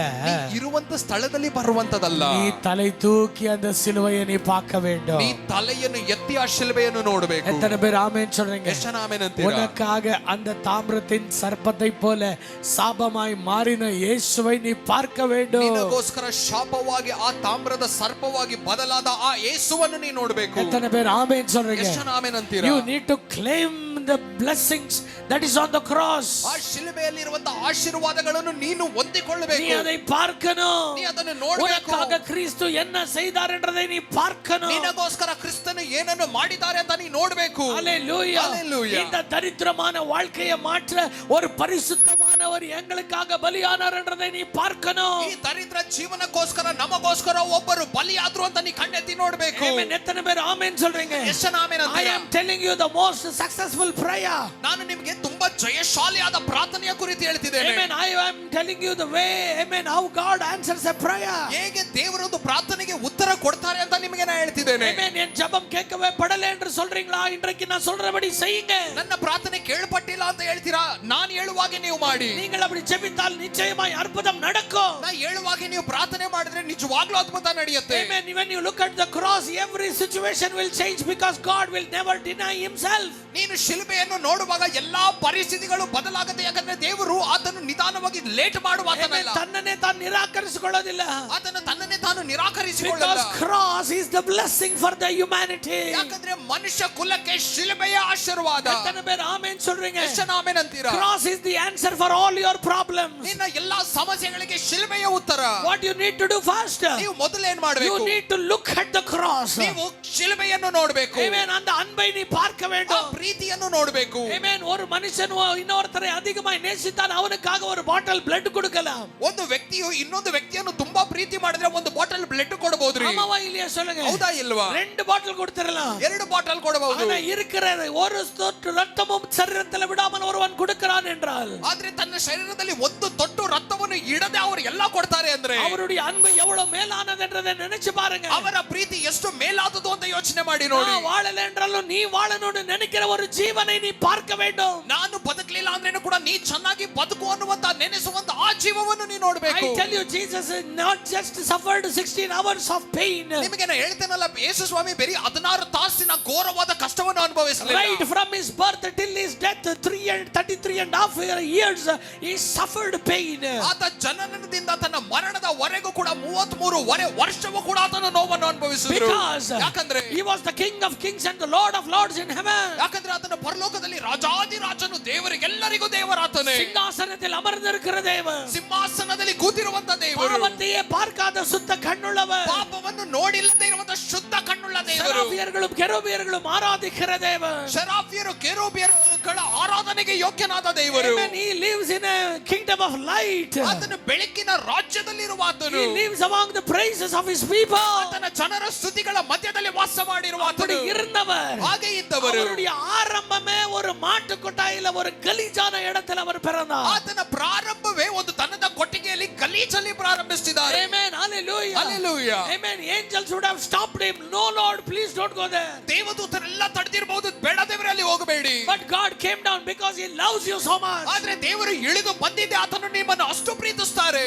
ಇರುವಂತ ಸ್ಥಳದಲ್ಲಿ ಬರುವಂತದಲ್ಲ. நீ தலை தூக்கி அந்த சிலுவையை நீ பார்க்க வேண்டும். ನೀ ತಲೆಯನ್ನು ಎತ್ತಿ ಆ ಶಿಲುಬೆಯನ್ನು ನೋಡಬೇಕು. எத்தனை பேர் ஆமென் சொல்றீங்க? ಎಷ್ಟು ಜನ ಆಮೆನ್ ಅಂತೀರಾ? உனக்காக அந்த தாமிரத்தின் சர்ப்பத்தை போல சாபமாய் மாறின இயேசுவை நீ பார்க்க வேண்டும். ನಿನಗೋಸ್ಕರ ಶಾಪವಾಗಿ ಆ ತಾಮ್ರದ ಸರ್ಪವಾಗಿ ಬದಲಾದ ಆ ಯೇಸುವನ್ನು ನೀ ನೋಡಬೇಕು. எத்தனை பேர் ஆமென் சொல்றீங்க? ಎಷ್ಟು ಜನ ಆಮೆನ್ ಅಂತೀರಾ? You need to claim the blessings that is on the cross. ಆ ಶಿಲುಬೆಯಲ್ಲಿ ಇರುವಂತ ಆಶೀರ್ವಾದಗಳನ್ನು ನೀನು ಹೊಂದಿಕೊಳ್ಳಬೇಕು. நீ அதை பார்க்கணும். ನೀ ಅದನ್ನು ನೋಡಬೇಕು. உனக்காக கிறிஸ்து என்ன செய்தார் என்றதை நீ பார்க்கணும். ನಿನಗೋಸ್ಕರ ಕ್ರಿಸ್ತನು ಏನನ್ನು ಮಾಡಿದ್ದಾರೆ ಅಂತ ನೀ ನೋಡಬೇಕು. Hallelujah. Hallelujah. இந்த தரித்திரமான வாழ்க்கையை மாற்ற ஒரு பரிசுத்தமானவர் எங்களுக்காக பலியானார் என்றதை நீ பார்க்கணும். ಈ ದರಿದ್ರ ಜೀವನಕ್ಕೋಸ್ಕರ ನಮಗೋಸ್ಕರ ಒಬ್ಬರು ಬಲಿಯಾದ್ರು ಅಂತ ನೀ ಕಣ್ಣೆತ್ತಿ ನೋಡಬೇಕು. Amen. ಎತ್ತನೆ ಬೇರೆ ಆಮೆನ್ சொல்றீங்க? ಎಷ್ಟು ಜನ ಆಮೆನ್ I ಅಂತೀರಾ? am telling you the most successful prayer. ನಾನು ನಿಮಗೆ ತುಂಬಾ ಜಯಶಾಲಿಯಾದ ಪ್ರಾರ್ಥನೆಯ ಕುರಿತು ಹೇಳ್ತಿದ್ದೇನೆ. Amen. I am telling you the way, amen, how God answers a prayer. ಹೇಗೆ ದೇವರು ಒಂದು ಪ್ರಾರ್ಥನೆಗೆ ಉತ್ತರ ಕೊಡ್ತಾರೆ ಅಂತ ನಿಮಗೆ ನಾನು ಹೇಳ್ತಿದ್ದೇನೆ. Amen. என் ஜெபம் கேட்கவே படல என்று சொல்றீங்களா? இன்றைக்கு நான் சொல்றபடி செய்யுங்க. ನನ್ನ ಪ್ರಾರ್ಥನೆ ಕೇಳಪಟ್ಟಿಲ್ಲ ಅಂತ ಹೇಳ್ತೀರಾ? ನಾನು ಹೇಳುವಾಗೆ ನೀವು ಮಾಡಿ. நீங்கள் அப்படி ஜெபித்தால் நிச்சயமாய் அற்புதம் நடக்கும். ನಾ ಹೇಳುವಾಗೆ ನೀವು ಪ್ರಾರ್ಥನೆ ಮಾಡಿದ್ರೆ ನಿಜವಾಗ್ಲೂ ಅದ್ಭುತ ನಡೆಯುತ್ತೆ. Amen. When you look at the cross, every situation will change because God will never deny himself. ನೀನು ಶಿಲುಬೆಯನ್ನು ನೋಡುವಾಗ ಎಲ್ಲಾ ಪರಿಸ್ಥಿತಿಗಳು ಬದಲಾಗುತ್ತೆ. ಯಾಕಂದ್ರೆ ದೇವರು ಅದನ್ನು ನಿಧಾನವಾಗಿ ಲೇಟ್ ಮಾಡುವಾತನಲ್ಲ. ತನ್ನನ್ನೇ ತಾನು ನಿರಾಕರಿಸಿಕೊಳ್ಳೋದಿಲ್ಲ. ಅದನ್ನು ತನ್ನನ್ನೇ ತಾನು ನಿರಾಕರಿಸಿಕೊಳ್ಳಲ್ಲ. Because cross is the blessing for the humanity. ಯಾಕಂದ್ರೆ ಮನುಷ್ಯ ಕುಲಕ್ಕೆ ಶಿಲುಬೆಯ ಆಶೀರ್ವಾದ. எத்தனை பேர் ஆமென் சொல்றீங்க? ಎಷ್ಟು ಜನ ಆಮೆನ್ ಅಂತೀರಾ? Cross is the answer for all your problems. ನಿನ್ನ ಎಲ್ಲಾ ಸಮಸ್ಯೆಗಳಿಗೆ ಶಿಲುಬೆಯ ಉತ್ತರ. What you need to do first? ನೀವು ಮೊದಲು ಏನು ಮಾಡಬೇಕು? You need to look at the cross. ನೀವು ಶಿಲುಬೆಯನ್ನು ನೋಡಬೇಕು. Amen. அந்த அன்பை நீ பார்க்க வேண்டும். ಪ್ರೀತಿಯನ್ನು ನೋಡಬೇಕು. Amen. ஒரு மனுஷன் இன்னொருத்தரை அதிகமாய் நேசித்தால் அவனுக்காக ஒரு பாட்டில் blood கொடுக்கலாம். ಒಂದು ವ್ಯಕ್ತಿಯು ಇನ್ನೊಂದು ವ್ಯಕ್ತಿಯನ್ನು ತುಂಬಾ ಪ್ರೀತಿ ಮಾಡಿದ್ರೆ ಒಂದು ಬಾಟಲ್ ಬ್ಲಡ್ ಕೊಡಬಹುದ್ರಿ. ஆமாவா இல்லையா சொல்லுங்க. ಹೌದಾ ಇಲ್ವಾ? 2 ಬಾಟಲ್ கொடுத்துறலாம். 2 ಬಾಟಲ್ ಕೊಡಬಹುದು. ஆனா இருக்கிற ஒரு சொட்டு ரத்தமும் சரீரத்தில் விடாமல் ஒருவன் கொடுக்கிறான் என்றால், ಆದ್ರೆ ತನ್ನ ಶರೀರದಲ್ಲಿ ಒಂದು ತೊಟ್ಟು ರಕ್ತವನ್ನು ಇಡದೆ ಅವರು ಎಲ್ಲ ಕೊಡ್ತಾರೆ ಅಂದ್ರೆ அவருடைய அன்பு எவ்வளவு மேலானது என்றதை நினைச்சு பாருங்க. ಅವರ ಪ್ರೀತಿ ಎಷ್ಟು ಮೇಲಾದದು ಅಂತ ಯೋಚನೆ ಮಾಡಿ ನೋಡಿ. நான் வாழல என்றாலும் நீ வாழணும்னு நினைக்கிற ஒரு ஜீவனை நீ பார்க்க வேண்டும். ನಾನು ಬದುಕಲಿಲ್ಲ ಅಂದ್ರೇನು ಕೂಡ ನೀ ಚೆನ್ನಾಗಿ ಬದುಕು ಅನ್ನುವಂತ ನೆನೆಸುವಂತ ಆ ಜೀವವನ್ನು ನೀ ನೋಡಬೇಕು. I tell you, Jesus not just suffered 16 hours of pain. ನಿಮಗೆ ನಾನು ಹೇಳ್ತೇನಲ್ಲ, ಯೇಸು ಸ್ವಾಮಿ ಬರೀ 16 ತಾಸಿನ ಘೋರವಾದ ಕಷ್ಟವನ್ನು ಅನುಭವಿಸಲಿಲ್ಲ. Right from his birth till his death, 33.5 years he suffered pain. ಆತ ಜನನದಿಂದ ತನ್ನ ಮರಣದವರೆಗೂ ಕೂಡ 33 ವರ್ಷವೂ ಕೂಡ ಆತನ ನೋವನ್ನು ಅನುಭವಿಸಿದರು. Because ಯಾಕಂದ್ರೆ he was the King of Kings and the Lord of Lords in heaven. ಯಾಕಂದ್ರೆ ಆತನ ಪರಲೋಕದಲ್ಲಿ ರಾಜಾದಿರಾಜನು, ದೇವರಿಗೆಲ್ಲರಿಗೂ ದೇವರಾತನೇ. ಸಿಂಹಾಸನದಲ್ಲಿ ಅಮರ್ந்திருக்கிற ದೇವರು, ಸಿಂಹಾಸನದಲ್ಲಿ ಕೂತಿರುವಂತ ದೇವರು, ಪಾಪத்தையே பார்க்காத சுத்த கண்ணுள்ளவர், ಪಾಪವನ್ನು ನೋಡಿಲ್ಲದೆ ಇರುವಂತ ಶುದ್ಧ ಕಣ್ಣುಳ್ಳ ದೇವರು, ಸೆರಾಫಿಯರುಗಳು ಕೆರೂಬಿಯರುಗಳು ಆರಾಧಿக்கிற ದೇವರು, ಶೆರಾಫಿಯರು ಕೆರೂಬಿಯರುಗಳ ಆರಾಧನೆಗೆ ಯೋಗ್ಯನಾದ ದೇವರು. Amen. He lives in a kingdom of light. ಆತನು ಬೆಳಕಿನ ರಾಜ್ಯದಲ್ಲಿರುವ ಆತನು. He lives among the praises of his people. ಆತನ ಜನರ ಸ್ತುತಿಗಳ ಮಧ್ಯದಲ್ಲಿ ವಾಸ ಮಾಡಿರುವ அப்படி ಆತನು. இருந்தவர். ಹಾಗೆ ಇದ್ದವರು. அவருடைய ஆரம்பமே ஒரு மாட்டு கொட்டாயில ஒரு கலீஜான இடத்துல அவர் பிறந்தார். ಆತನ ಪ್ರಾರಂಭವೇ ಒಂದು ದನದ ಕೊಟ್ಟಿಗೆಯಲ್ಲಿ ಗಲೀಜಲ್ಲಿ ಪ್ರಾರಂಭಿಸಿದ್ದಾರೆ. Amen. Hallelujah. Hallelujah. Amen. Angels would have stopped him. No Lord, please don't go there. ದೇವದೂತರೆಲ್ಲ ತಡೆದಿರಬಹುದು, ಬೇಡ ದೇವರೇ ಅಲ್ಲಿ ಹೋಗಬೇಡಿ. But God came down because he loves you so much. ಆದ್ರೆ ದೇವರು ಇಳಿದು ಬಂದಿದ್ದೆ, ಆತನು ನಿಮ್ಮನ್ನು ಅಷ್ಟು ಪ್ರೀತಿಸುತ್ತಾರೆ.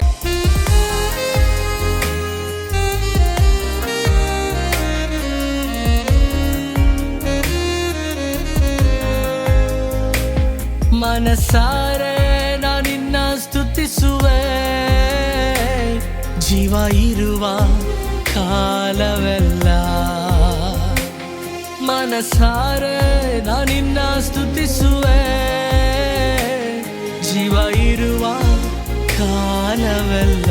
ಮನಸಾರೆ ನಾನಿನ್ನ ಸ್ತುತಿಸುವೆ, ಜೀವ ಇರುವ ಕಾಲವೆಲ್ಲ. ಮನಸಾರೆ ನಾನಿನ್ನ ಸ್ತುತಿಸುವೆ, ಜೀವ ಇರುವ ಕಾಲವೆಲ್ಲ.